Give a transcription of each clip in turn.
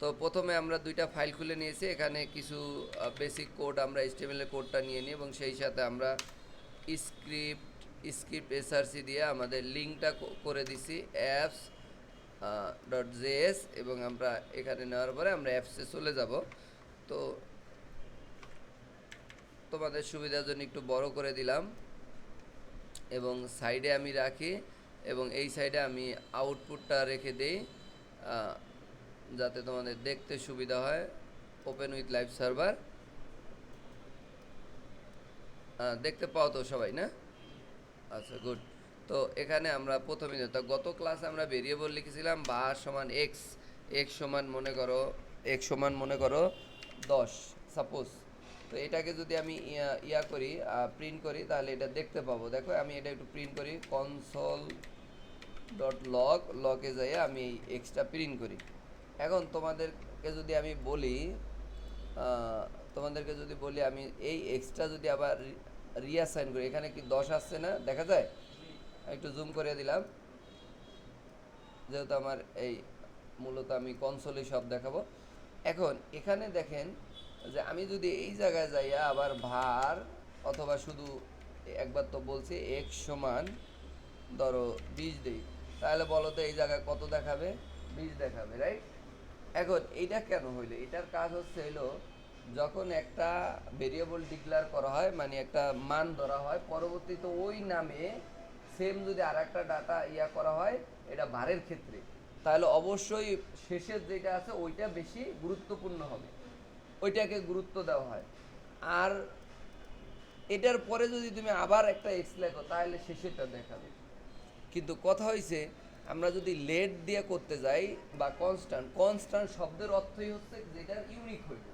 তো প্রথমে আমরা দুইটা ফাইল খুলে নিয়েছি, এখানে কিছু বেসিক কোড আমরা HTML এর কোডটা নিয়ে নিই এবং সেই সাথে আমরা স্ক্রিপ্ট এসআরসি দিয়ে আমাদের লিঙ্কটা করে দিছি অ্যাপস .js এবং আমরা এখানে নেওয়ার পরে আমরা অ্যাপসে চলে যাব। তো তোমাদের সুবিধার জন্য একটু বড় করে দিলাম এবং সাইডে আমি রাখি এবং এই সাইডে আমি আউটপুটটা রেখে দিই যাতে তোমাদের দেখতে সুবিধা হয়। ওপেন উইথ লাইভ সার্ভার দেখতে পাও তো সবাই না? আচ্ছা, গুড। তো এখানে আমরা প্রথমে গত ক্লাসে আমরা ভেরিয়েবল লিখেছিলাম বার সমান এক্স, এক্স সমান মনে করো 10 সাপোজ। তো এটাকে যদি আমি প্রিন্ট করি তাহলে এটা দেখতে পাবো। দেখো আমি এটা একটু প্রিন্ট করি, console.log এ যাই আমি এই এক্সটা প্রিন্ট করি। এখন তোমাদেরকে যদি বলি আমি এই এক্সট্রা যদি আবার রিঅ্যাসাইন করি, এখানে কি 10 আসছে না? দেখা যায়? একটু জুম করে দিলাম, যেহেতু আমার এই মূলত আমি কনসোলে সব দেখাবো। এখন এখানে দেখেন যে আমি যদি এই জায়গায় যাইয়া আবার ভার অথবা শুধু একবার তো বলছি এক্স সমান ধরো 20 দেই, তাহলে বলো তো এই জায়গায় কত দেখাবে? 20 দেখাবে, রাইট? এখন এইটা কেন হইলো? এটার কাজ হলো যখন একটা ভেরিয়েবল ডিক্লেয়ার করা হয়, মানে একটা মান ধরা হয়, পরবর্তীতে ওই নামে সেম যদি আর একটা ডাটা করা হয় এটা ভারের ক্ষেত্রে, তাহলে অবশ্যই শেষের যেটা আছে ওইটা বেশি গুরুত্বপূর্ণ হবে, ওইটাকে গুরুত্ব দেওয়া হয়। আর এটার পরে যদি তুমি আবার একটা এক্স লেখো তাহলে শেষেরটা দেখাবে। কিন্তু কথা হয়েছে আমরা যদি লেট দিয়ে করতে যাই বা কনস্ট্যান্ট শব্দের অর্থই হচ্ছে যেটা ইউনিক হইব,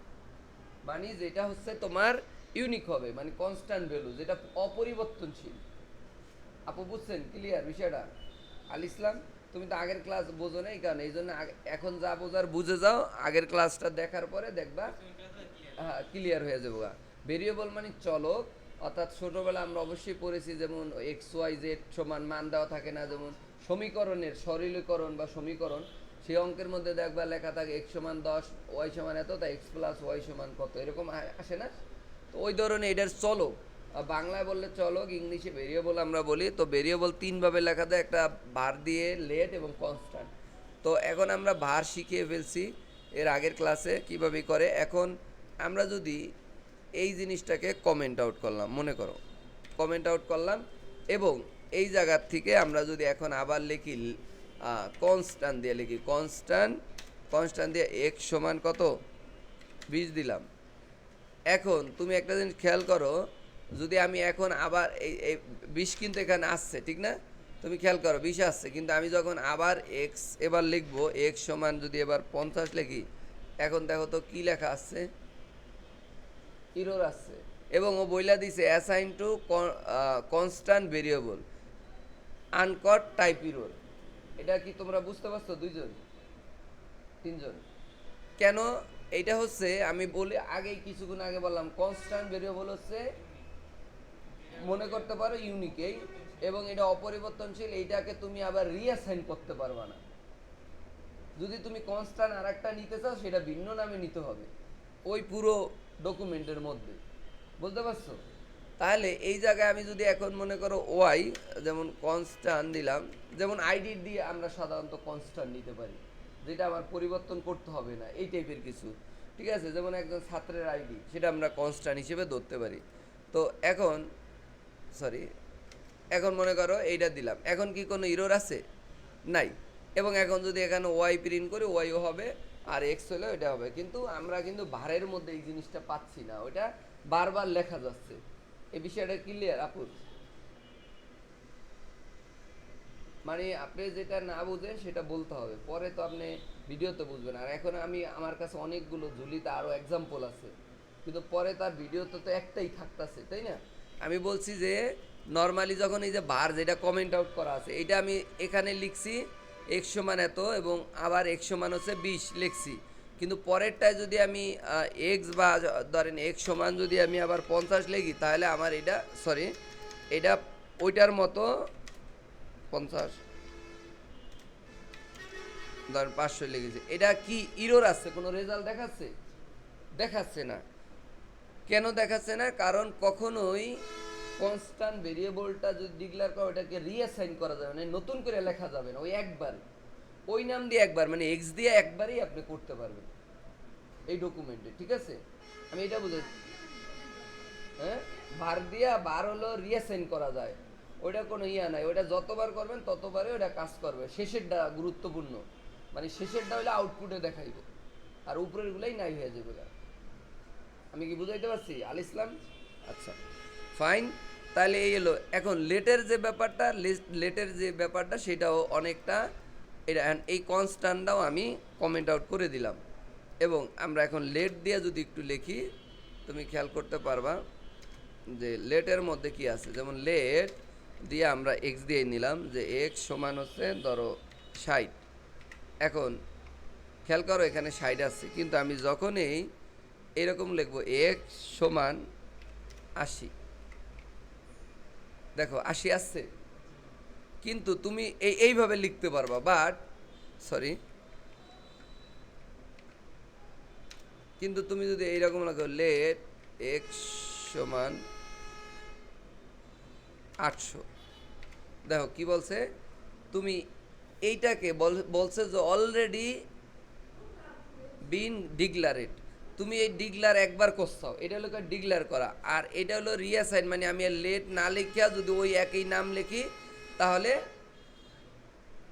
মানে যেটা হচ্ছে তোমার ইউনিক হবে, মানে কনস্ট্যান্ট ভ্যালু, যেটা অপরিবর্তনশীল। আপু বুঝছেন? ক্লিয়ার বিষয়টা? আল ইসলাম, তুমি তো আগের ক্লাস বোঝো না, এই কারণে এই জন্য এখন যা বোঝার বুঝে যাও, আগের ক্লাসটা দেখার পরে দেখবা হ্যাঁ ক্লিয়ার হয়ে যাবো। ভেরিয়েবল মানে চলক, অর্থাৎ ছোটবেলা আমরা অবশ্যই পড়েছি যেমন এক্স ওয়াই জেড সমান মান দেওয়া থাকে না, যেমন সমীকরণের সরলীকরণ বা সমীকরণ, সেই অঙ্কের মধ্যে দেখবা লেখা থাকে এক্স সমান 10, ওয়াই সমান এত, তাই এক্স প্লাস ওয়াই সমান কত, এরকম আসে না? তো ওই ধরনের এটার চলক, বাংলায় বললে চলক, ইংলিশে ভেরিয়েবল আমরা বলি। তো ভেরিয়েবল তিনভাবে লেখা যায়, একটা ভার দিয়ে, লেট এবং কনস্ট্যান্ট। তো এখন আমরা ভার শিখিয়ে ফেলছি এর আগের ক্লাসে কিভাবে করে। এখন আমরা যদি এই জিনিসটাকে কমেন্ট আউট করলাম, মনে করো কমেন্ট আউট করলাম, এবং এই জায়গার থেকে আমরা যদি এখন আবার লিখি কনস্ট্যান্ট লিখি কনস্ট্যান্ট দিয়ে এক্স সমান কত 20 দিলাম। এখন তুমি একটা জিনিস খেয়াল করো, যদি আমি এখন আবার এই 20 কিন্তু এখানে আসছে, ঠিক না? তুমি খেয়াল করো 20 আসছে, কিন্তু আমি যখন আবার এক্স এবার লিখবো, এক্স সমান যদি এবার 50 লিখি, এখন দেখো তো কি লেখা আসছে? ইরর আসছে। এবং ও বইলা দিছে assign to constant variable আনকট type error. এটা কি তোমরা বুঝতে পারছো? দুইজন, তিনজন? কেন? এইটা হচ্ছে আমি বলি আগেই কিছুক্ষণ আগে বললাম কনস্ট্যান্ট ভেরিয়েবল হচ্ছে মনে করতে পারো ইউনিকেই, এবং এটা অপরিবর্তনশীল, এইটাকে তুমি আবার রিঅ্যাসাইন করতে পারবা না। যদি তুমি কনস্ট্যান্ট আর একটা নিতে চাও সেটা ভিন্ন নামে নিতে হবে ওই পুরো ডকুমেন্টের মধ্যে, বুঝতে পারছো? তাহলে এই জায়গায় আমি যদি এখন মনে করো ওয়াই যেমন কনস্ট্যান্ট দিলাম, যেমন আইডি দিয়ে আমরা সাধারণত কনস্ট্যান্ট নিতে পারি, যেটা আমার পরিবর্তন করতে হবে না, এই টাইপের কিছু, ঠিক আছে? যেমন একজন ছাত্রের আইডি, সেটা আমরা কনস্ট্যান্ট হিসেবে ধরতে পারি। তো এখন মনে করো এইটা দিলাম, এখন কি কোনো ইরর আছে? নাই। এবং এখন যদি এখানে ওয়াই প্রিন্ট করি ওয়াইও হবে, আর এক্স হলেও এটা হবে, কিন্তু আমরা কিন্তু ভারের মধ্যে এই জিনিসটা পাচ্ছি না, ওইটা বারবার লেখা যাচ্ছে। এই বিষয়টা ক্লিয়ার আপুর? মানে আপনি যেটা না বুঝেন সেটা বলতে হবে, পরে তো আপনি ভিডিওতে বুঝবেন। আর এখন আমার কাছে অনেকগুলো ঝুলিতে আরও এক্সাম্পল আছে, কিন্তু পরে তার ভিডিওতে তো একটাই থাকতেছে, তাই না? আমি বলছি যে নর্মালি যখন এই যে বার যেটা কমেন্ট আউট করা আছে, এটা আমি এখানে লিখছি এক্স সমান এত, এবং আবার এক্স সমান হচ্ছে 20 লিখছি, কিন্তু পরেরটায় যদি আমি এক্স বা ধরেন এক্স সমান যদি আমি আবার 50 লিখি, তাহলে আমার এটা ওইটার মতো 50 ধর 500 লিখেছে, এটা কি ইরর আছে, কোনো রেজাল্ট দেখাচ্ছে? দেখাচ্ছে না। কেন দেখাচ্ছে না? কারণ কখনোই কনস্ট্যান্ট ভেরিয়েবলটা যদি ডিক্লেয়ার করে ওটাকে রিঅ্যাসাইন করা যাবে না, নতুন করে লেখা যাবে না। ওই একবার, ওই নাম দিয়ে একবার, মানে এক্স দিয়ে একবারই আপনি করতে পারবেন এই ডকুমেন্টে, ঠিক আছে? আমি এটা বুঝাই। হ্যাঁ, বার দিয়া বার হলো রিঅ্যাসাইন করা যায়, ওইটা কোনো ইয়া নাই। ওইটা যতবার করবেন ততবারই ওটা কাজ করবে। শেষেরটা গুরুত্বপূর্ণ, মানে শেষেরটা হলে আউটপুটে দেখাইব, আর উপরের গুলাই নাই হয়ে যাবে। আমি কি বুঝাইতে পারছি আল ইসলাম? আচ্ছা, ফাইন। তাহলে এই এলো এখন লেটের যে ব্যাপারটা, লেটের যে ব্যাপারটা সেটাও অনেকটা এটা, এই কনস্ট্যান্টটাও আমি কমেন্ট আউট করে দিলাম। এবং আমরা এখন লেট দিয়ে যদি একটু লিখি, তুমি খেয়াল করতে পারবা যে লেটের মধ্যে কি আছে। যেমন লেট দিয়ে আমরা এক্স দিয়ে নিলাম, যে এক্স সমান হচ্ছে ধরো 60। এখন খেয়াল করো এখানে 60 আছে, কিন্তু আমি যখনই এরকম লিখবো এক্স সমান 80, দেখো 80 আসছে। কিন্তু তুমি এইভাবে লিখতে পারবা, বাট সরি, কিন্তু তুমি যদি এইরকম লাগো লেট এক্স সমান 800, দেখো কি বলছে, তুমি এইটাকে বলছে যে অলরেডি বিন ডিক্লারেড। তুমি এই ডিক্লার একবার করছো, এটা হলো ডিক্লার করা, আর এটা হলো রিঅ্যাসাইন, মানে আমি লেট না লিখিয়া যদি ওই একই নাম লিখি তাহলে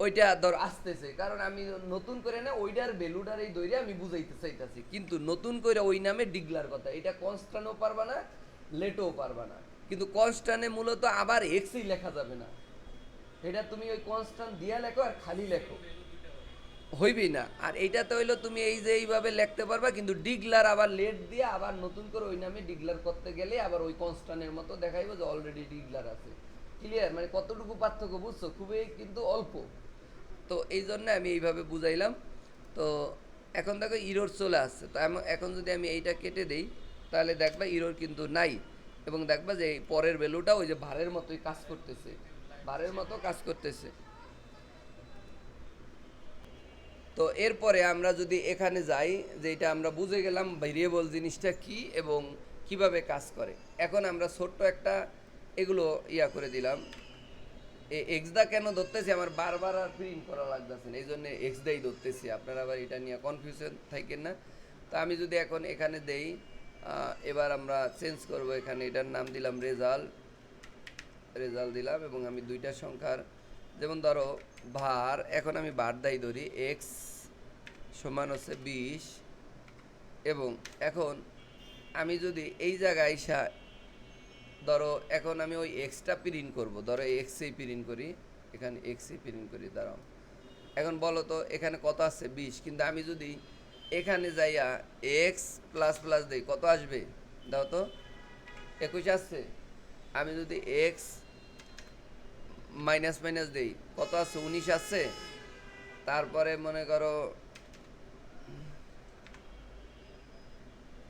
ওইটা ধর আসতেছে, কারণ আমি নতুন করে না ওইটার ভ্যালুটার এই দইরে আমি বুঝাইতে চাইতেছি, কিন্তু নতুন করে ওই নামে ডিক্লার কথা, এটা কনস্ট্যান্টও পারবা না, লেটও পারবা না। কিন্তু কনস্ট্যান্টে মূলত আবার এক্সই লেখা যাবে না, এটা তুমি ওই কনস্ট্যান্ট দিয়া লেখো আর খালি লেখো, হইবি না। আর এইটাতে হইলো তুমি এই যে এইভাবে লিখতে পারবা, কিন্তু ডিক্লার আবার লেট দিয়ে আবার নতুন করে ওই নামে ডিক্লার করতে গেলে আবার ওই কনস্ট্যান্টের মতো দেখাইবো যে অলরেডি ডিক্লার আছে। ক্লিয়ার? মানে কতটুকু পার্থক্য বুঝছো? খুবই কিন্তু অল্প। তো এই জন্য আমি এইভাবে বুঝাইলাম। তো এখন দেখো ইরোর চলে আসছে, তো এখন যদি আমি এইটা কেটে দেই তাহলে দেখবা ইরোর কিন্তু নাই, এবং দেখবা যে এই পরের ভ্যালুটা ওই যে ভারের মতোই কাজ করতেছে, ভারের মতো কাজ করতেছে। তো এরপরে আমরা যদি এখানে যাই, যে এটা আমরা বুঝে গেলাম ভেরিয়েবল জিনিসটা কি এবং কিভাবে কাজ করে। এখন আমরা ছোট্ট একটা এগুলো ইয়া করে দিলাম। এক্স দা কেন ধরতেছি, আমার বারবার আর প্রিন্ট করা লাগতেছে না, এই জন্য এক্স দাই ধরতেছি, আপনারা আবার এটা নিয়ে কনফিউশন থাকেন না। তো আমি যদি এখন এখানে দেই, এবার আমরা চেঞ্জ করব, এখানে এটার নাম দিলাম রেজাল্ট, রেজাল্ট দিলাম, এবং আমি দুইটা সংখ্যার, যেমন ধরো ভার, এখন আমি ভার দাই ধরি এক্স সমান হচ্ছে 20, এবং এখন আমি যদি এই জায়গায় আইসা ধরো এখন আমি ওই এক্সটা প্রিন্ট করব, ধরো এক্সই প্রিন্ট করি, এখানে এক্সই প্রিন্ট করি, দাঁড়াও। এখন বলো তো এখানে কত আসছে 20, কিন্তু আমি যদি এখানে যাইয়া এক্স প্লাস প্লাস দিই কত আসবে, দাও তো, 21 আসছে। আমি যদি এক্স মাইনাস মাইনাস দিই কত আছে, 19 আসছে। তারপরে মনে করো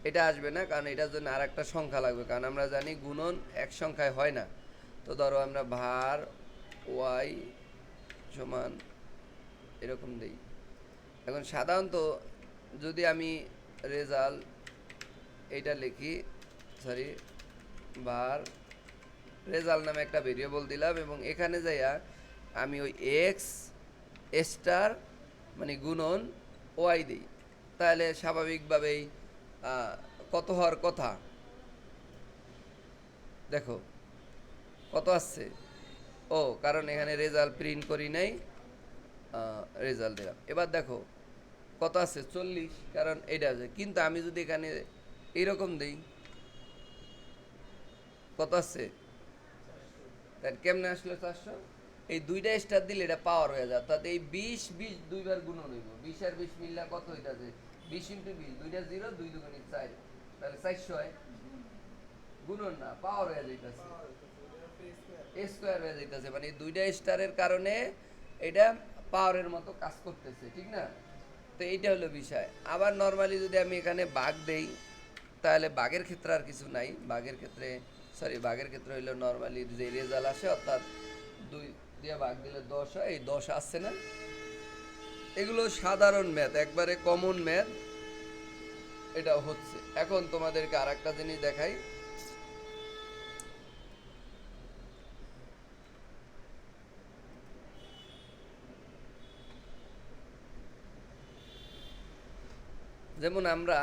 এটা আসবে না, কারণ এটার জন্য আর একটা সংখ্যা লাগবে, কারণ আমরা জানি গুণন এক সংখ্যায় হয় না। তো ধরো আমরা ভার ওয়াই সমান এরকম দিই। এখন সাধারণত যদি আমি রেজাল্ট এইটা লিখি, সরি, ভার রেজাল্ট নামে একটা ভেরিয়েবল দিলাম, এবং এখানে যাইয়া আমি ওই এক্স স্টার মানে গুণন ওয়াই দিই, তাহলে স্বাভাবিকভাবেই কত হওয়ার কথা, দেখো কত আসছে। ও, কারণ এখানে রেজাল্ট প্রিন্ট করি নাই, রেজাল্ট দিলাম। এবার দেখো কত আছে 40, কারণ এটা আছে। কিন্তু আমি যদি এখানে এইরকম দিই কত আছে, তার কেমনে আসলো 400, এই দুইটা স্টার দিলে এটা পাওয়ার হয়ে যায়, তাতে এই 20 দুইবার গুণন হইব, 20 আর 20 মিললে কত হইতাছে, 20 × 20, দুইটা 0, 2 দুগুণে 4, তাহলে 400 হয়। গুণন না, পাওয়ার হয়ে যাইতাছে, স্কোয়ার হয়ে যাইতাছে, মানে দুইটা স্টারের কারণে এটা পাওয়ারের মতো কাজ করতেছে, ঠিক না? তো এইটা হলো বিষয়। আবার নর্মালি যদি আমি এখানে ভাগ দেই, তাহলে ভাগের ক্ষেত্রে আর কিছু নাই, ভাগের ক্ষেত্রে ভাগের ক্ষেত্রে হইলো নর্মালি যে রেজাল্ট আসে, অর্থাৎ 2 দিয়ে ভাগ দিলে 10 হয়, এই 10 আসছে না, এগুলো সাধারণ ম্যাথ, একবারে কমন ম্যাথ, এটা হচ্ছে। এখন তোমাদেরকে আর একটা জিনিস দেখাই। যেমন আমরা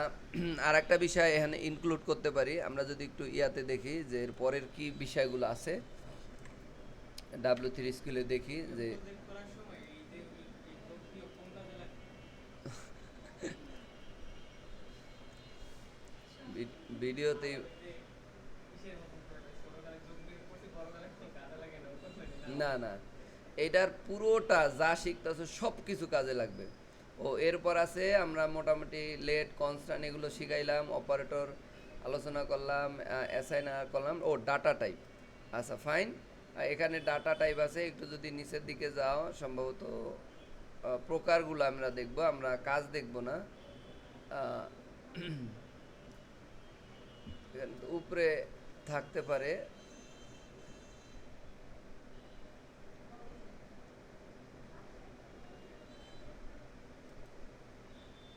আর একটা বিষয় এখানে ইনক্লুড করতে পারি। আমরা যদি একটু ইয়াতে দেখি যে এর পরের কি বিষয়গুলো আছে, W3 স্কুলে দেখি যে ভিডিওতে না না, এটার পুরোটা যা শিখতেছে সব কিছু কাজে লাগবে। ও এরপর আছে আমরা মোটামুটি লেট কনস্ট্যান্ট এগুলো শিখাইলাম, অপারেটর আলোচনা করলাম, অ্যাসাইনার করলাম, ও ডাটা টাইপ। আচ্ছা ফাইন, এখানে ডাটা টাইপ আছে, একটু যদি নিচের দিকে যাও সম্ভবত প্রকারগুলো আমরা দেখব, আমরা কাজ দেখব না। আহ, এখানে তো উপরে থাকতে পারে।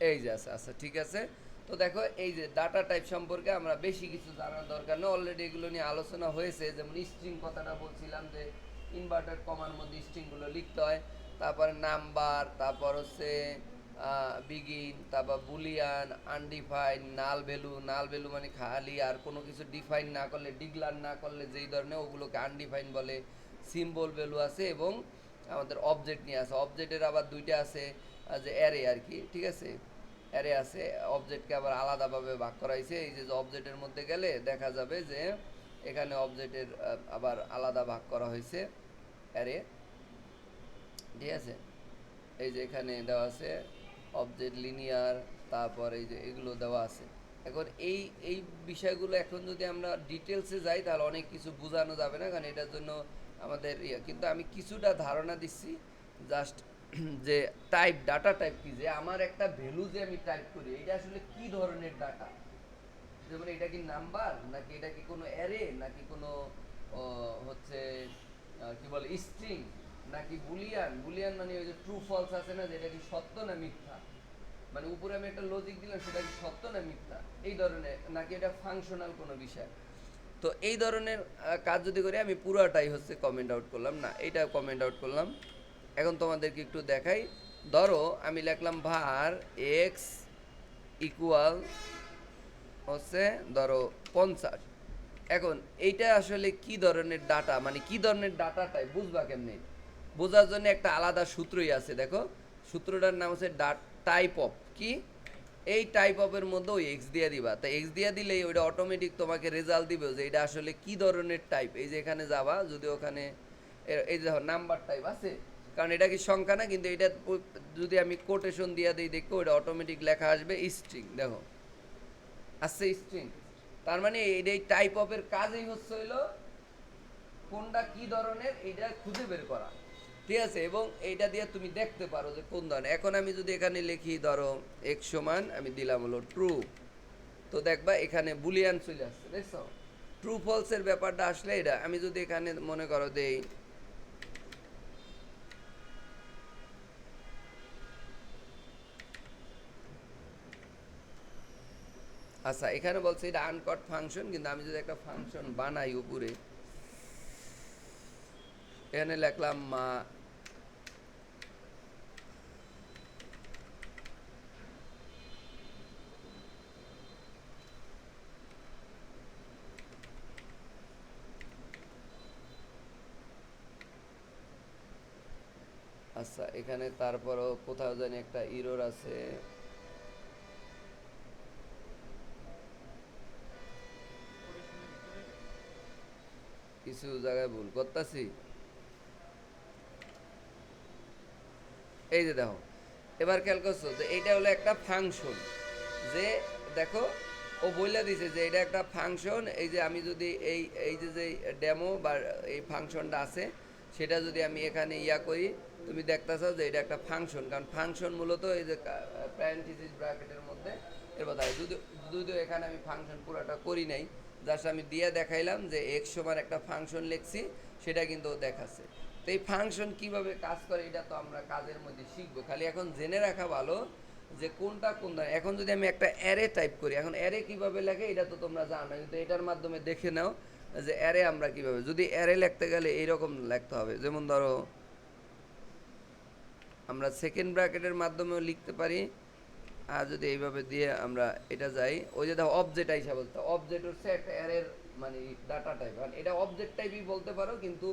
এই যে আচ্ছা আচ্ছা ঠিক আছে। তো দেখো এই যে ডাটা টাইপ সম্পর্কে আমরা বেশি কিছু জানার দরকার নেই, অলরেডি এগুলো নিয়ে আলোচনা হয়েছে। যেমন স্ট্রিং কথাটা বলছিলাম যে ইনভার্টেড কমার মধ্যে স্ট্রিংগুলো লিখতে হয়, তারপর নাম্বার, তারপর হচ্ছে বিগিন, তারপর Boolean, undefined, null value. Null value মানে খালি, আর কোনো কিছু ডিফাইন না করলে, ডিক্লার না করলে যেই ধরনের, ওগুলোকে আনডিফাইন বলে। সিম্বল ভ্যালু আছে, এবং আমাদের অবজেক্ট নিয়ে আছে। অবজেক্টের আবার দুইটা আছে, যে অ্যারে আর কি, ঠিক আছে, অ্যারে আছে। অবজেক্টকে আবার আলাদাভাবে ভাগ করা হয়েছে। এই যে অবজেক্টের মধ্যে গেলে দেখা যাবে যে এখানে অবজেক্টের আবার আলাদা ভাগ করা হয়েছে, অ্যারে, ঠিক আছে। এই যে এখানে দেওয়া আছে অবজেক্ট লিনিয়ার, তারপর এই যে এগুলো দেওয়া আছে। এখন এই এই বিষয়গুলো এখন যদি আমরা ডিটেলসে যাই তাহলে অনেক কিছু বোঝানো যাবে না, কারণ এটার জন্য আমাদের ইয়ে। কিন্তু আমি কিছুটা ধারণা দিচ্ছি জাস্ট, যে টাইপ, ডাটা টাইপ কি, যে আমার একটা ভ্যালু যে আমি টাইপ করি, এটা আসলে কি ধরনের ডাটা। যেমন এটা কি নাম্বার, নাকি এটা কি কোনো অ্যারে, নাকি কোনো হচ্ছে কি বলে স্ট্রিং, নাকি বুলিয়ান। বুলিয়ান মানে ওই যে ট্রু ফলস আছে না, যেটা কি সত্য না মিথ্যা, মানে উপরে আমি একটা লজিক দিলাম, সেটা কি সত্য না মিথ্যা, এই ধরনের, নাকি এটা ফাংশনাল কোনো বিষয়। তো এই ধরনের কাজ যদি করি, আমি পুরোটাই হচ্ছে কমেন্ট আউট করলাম না, এইটা কমেন্ট আউট করলাম। এখন তোমাদেরকে একটু দেখাই। ধরো আমি লিখলাম ভার এক্স ইকুয়াল হচ্ছে ধরো 50। এখন এইটা আসলে কি ধরনের ডাটা, মানে কি ধরনের ডাটাটাই বুঝবা কেমনে, বোঝার জন্য একটা আলাদা সূত্রই আছে। দেখো সূত্রটার নাম হচ্ছে টাইপ অফ কি, এই টাইপ অফের মধ্যে ওই এক্স দিয়ে দিবা। তাই এক্স দিয়ে দিলেই ওইটা অটোমেটিক তোমাকে রেজাল্ট দিবে যে এটা আসলে কি ধরনের টাইপ। এই যে এখানে যাবা, যদি ওখানে এই যে নাম্বার টাইপ আছে, কারণ এটা কি সংখ্যা না, কিন্তু এটা যদি আমি কোটেশন দিয়ে দিই, দেখো ওইটা অটোমেটিক লেখা আসবে স্ট্রিং। দেখো আসছে স্ট্রিং। তার মানে এই টাইপ অফের কাজই হচ্ছে হইলো কোনটা কি ধরনের এইটা খুঁজে বের করা, ঠিক আছে। এবং এইটা দিয়ে তুমি দেখতে পারো যে কোন ধরনের। এখন আমি যদি এখানে লিখি ধরো এক্স সমান, আমি দিলাম হলো ট্রু, তো দেখবা এখানে বুলিয়ান চলে আসছে, দেখছো। ট্রু ফলসের ব্যাপারটা আসলে এটা, আমি যদি এখানে মনে করো দেই আচ্ছা, এখানে বলছে এটা আনকট ফাংশন, কিন্তু আমি যদি একটা ফাংশন বানাই উপরে, এখানে লিখলাম মা, আচ্ছা এখানে তারপরও কোথাও জানি একটা ইরর আছে, কিছু জায়গায় ভুল করতেছি। এই যে দেখো, এবার খেয়াল করছো যে এইটা হলো একটা ফাংশন, যে দেখো ও বলে দিছে যে এটা একটা ফাংশন। এই যে আমি যদি এই এই যে যে ডেমো বা এই ফাংশনটা আছে, সেটা যদি আমি এখানে ইয়া করি, তুমি দেখতেছো যে এটা একটা ফাংশন, কারণ ফাংশন মূলত এই যে প্যারেন্থেসিস ব্র্যাকেটের মধ্যে এর কথা। যদি যদিও এখানে আমি ফাংশন পুরোটা করি নাই, জাস্ট আমি দিয়ে দেখাইলাম যে এক্স সমান একটা ফাংশন লিখছি, সেটা কিন্তু দেখাচ্ছে। তো এই ফাংশন কিভাবে কাজ করে এটা তো আমরা কাজের মধ্যে শিখবো, খালি এখন জেনে রাখা ভালো যে কোনটা কোন ধরনের। এখন যদি আমি একটা অ্যারে টাইপ করি, এখন অ্যারে কিভাবে লেখে এটা তো তোমরা জানো, কিন্তু এটার মাধ্যমে দেখে নাও যে অ্যারে আমরা কিভাবে, যদি অ্যারে লিখতে গেলে এইরকম লিখতে হবে, যেমন ধরো আমরা সেকেন্ড ব্র্যাকেটের মাধ্যমেও লিখতে পারি, আর যদি এইভাবে দিয়ে আমরা এটা যাই, ওই যে দেখো অবজেক্ট আইসা বলতে, অবজেক্ট হচ্ছে একটা অ্যারের মানে ডাটা টাইপ, আর এটা অবজেক্ট টাইপই বলতে পারো, কিন্তু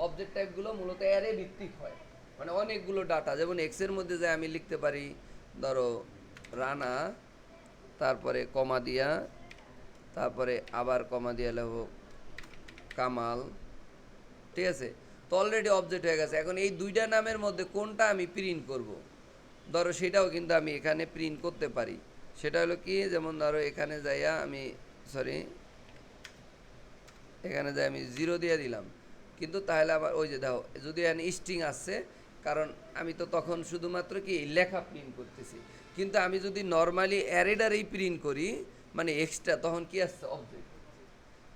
অবজেক্ট টাইপগুলো মূলত অ্যারে ভিত্তিক হয়, মানে অনেকগুলো ডাটা। যেমন এক্স এর মধ্যে যায় আমি লিখতে পারি ধরো রানা, তারপরে কমা দিয়া, তারপরে আবার কমা দিয়া লেখো কামাল, ঠিক আছে? তো অলরেডি অবজেক্ট হয়ে গেছে। এখন এই দুইটা নামের মধ্যে কোনটা আমি প্রিন্ট করব, ধরো সেটাও কিন্তু আমি এখানে প্রিন্ট করতে পারি। সেটা হলো কি, যেমন ধরো এখানে যাইয়া আমি সরি এখানে যাই আমি 0 দিয়ে দিলাম, কিন্তু তাহলে আবার ওই যে দেখো যদি এখানে স্ট্রিং আসছে, কারণ আমি তো তখন শুধুমাত্র কি লেখা প্রিন্ট করতেছি। কিন্তু আমি যদি নর্মালি অ্যারেডারেই প্রিন্ট করি মানে এক্সট্রা, তখন কি আসছে অবজেক্ট।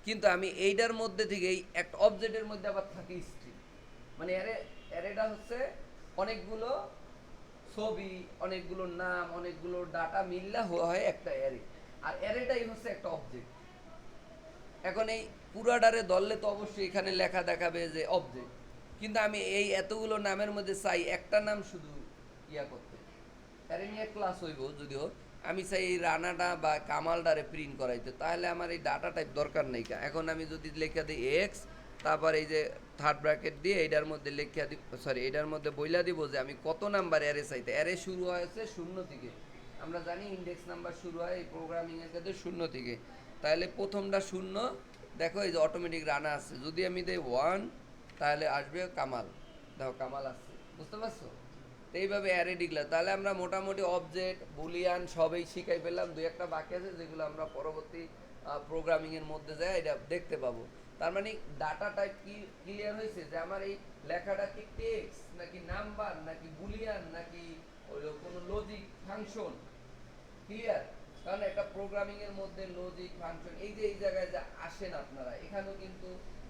কিন্তু আমি এইটার মধ্যে থেকে এই একটা অবজেক্টের মধ্যে আবার থাকে স্ট্রিং, মানে অ্যারেটা হচ্ছে অনেকগুলো ছবি, অনেকগুলো নাম, অনেকগুলো ডাটা মিললে হয় একটা অ্যারে, আর অ্যারেটাই হচ্ছে একটা অবজেক্ট। এখন এই পুরাটারে ধরলে তো অবশ্যই এখানে লেখা দেখাবে যে অবজেক্ট, কিন্তু আমি এই এতগুলো নামের মধ্যে চাই একটা নাম শুধু ইয়া করতে, অ্যারে নিয়ে ক্লাস হইব যদিও, আমি চাই এই রানাটা বা কামালটারে প্রিন্ট করাইতে, তাহলে আমার এই ডাটা টাইপ দরকার নেই। এখন আমি যদি লেখা দিই এক্স, তারপর এই যে থার্ড ব্র্যাকেট দিয়ে এইটার মধ্যে লেখা দিব, সরি এইটার মধ্যে বইলা দিব যে আমি কত নাম্বার অ্যারে চাইতে। অ্যারে শুরু হয়েছে 0 থেকে, আমরা জানি ইন্ডেক্স নাম্বার শুরু হয় এই প্রোগ্রামিংয়ের ক্ষেত্রে 0 থেকে, তাহলে প্রথমটা 0, দেখো এই যে অটোমেটিক রানা আসছে, যদি আমি দেই 1 তাহলে আসবে কামাল, দেখো কামাল আসছে, বুঝতে পারছো? তো এইভাবে অ্যারে ডিক্লেয়ার, তাহলে আমরা মোটামুটি অবজেক্ট বুলিয়ান সবই শিখাই পেলাম, দুই একটা বাকি আছে যেগুলো আমরা পরবর্তী প্রোগ্রামিংয়ের মধ্যে যায় এটা দেখতে পাবো। তার মানে ডাটা টাইপ কি ক্লিয়ার হয়েছে, যে আমার এই লেখাটা কি টেক্সট নাকি নাম্বার নাকি বুলিয়ান নাকি হলো কোনো লজিক ফাংশন, ক্লিয়ার? কারণ একটা প্রোগ্রামিং এর মধ্যে লজিক ফাংশন এই যে এই জায়গায় যা আসেন আপনারা, এখানেও কিন্তু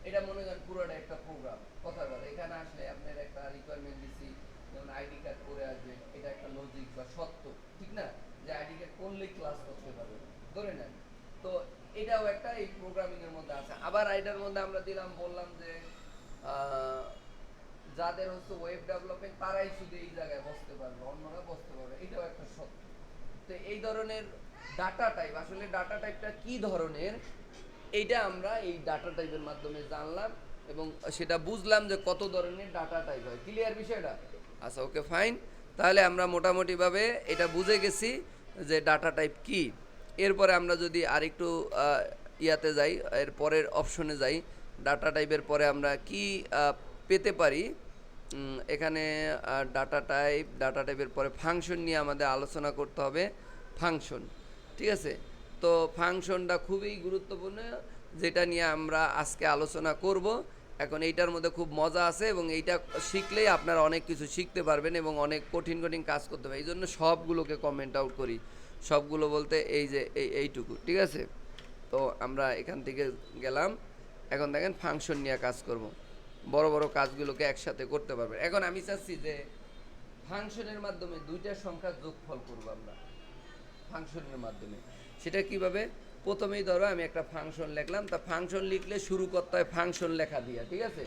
এটা মনে করেন পুরোটা একটা প্রোগ্রাম, কথা বলে এখানে আসলে আপনার একটা রিকোয়ারমেন্ট দিছি, যেমন আইডি কার্ড করে আসবে, এটা একটা লজিক বা সত্য, ঠিক না? যে আইডি কার্ড করলেই ক্লাস করতে পারবে, ধরে নেন। তো এটাও একটা এই প্রোগ্রামিং এর মধ্যে আছে। আবার এটার মধ্যে আমরা দিলাম, বললাম যে যাদের হচ্ছে ওয়েব ডেভেলপমেন্ট তারাই শুধু এই জায়গায় বসতে পারবে, অন্যরা বসতে পারবে, এটাও একটা সত্য। তো এই ধরনের ডাটা টাইপ, আসলে ডাটা টাইপটা কি ধরনের এইটা আমরা এই ডাটা টাইপের মাধ্যমে জানলাম এবং সেটা বুঝলাম যে কত ধরনের ডাটা টাইপ হয়। ক্লিয়ার বিষয়টা? আচ্ছা, ওকে, ফাইন। তাহলে আমরা মোটামুটিভাবে এটা বুঝে গেছি যে ডাটা টাইপ কি। এরপরে আমরা যদি আরেকটু ইয়াতে যাই, এর পরের অপশনে যাই, ডাটা টাইপের পরে আমরা কি পেতে পারি। এখানে ডাটা টাইপের পরে ফাংশন নিয়ে আমাদের আলোচনা করতে হবে। ফাংশন, ঠিক আছে? তো ফাংশনটা খুবই গুরুত্বপূর্ণ, যেটা নিয়ে আমরা আজকে আলোচনা করব। এখন এইটার মধ্যে খুব মজা আছে এবং এইটা শিখলেই আপনারা অনেক কিছু শিখতে পারবেন এবং অনেক কঠিন কঠিন কাজ করতে পারবেন। এই জন্য সবগুলোকে কমেন্ট আউট করি, সবগুলো বলতে এই যে এইটুকু, ঠিক আছে? তো আমরা এখান থেকে গেলাম, এখন দেখেন ফাংশন নিয়ে কাজ করব, বড় বড় কাজগুলোকে একসাথে করতে পারবেন। এখন আমি চাচ্ছি যে ফাংশনের মাধ্যমে দুইটা সংখ্যার যোগফল করব আমরা ফাংশনের মাধ্যমে। সেটা কিভাবে? প্রথমেই ধরো আমি একটা ফাংশন লিখলাম, তা ফাংশন লিখলে শুরু করতে হয় ফাংশন লেখা দিয়া, ঠিক আছে?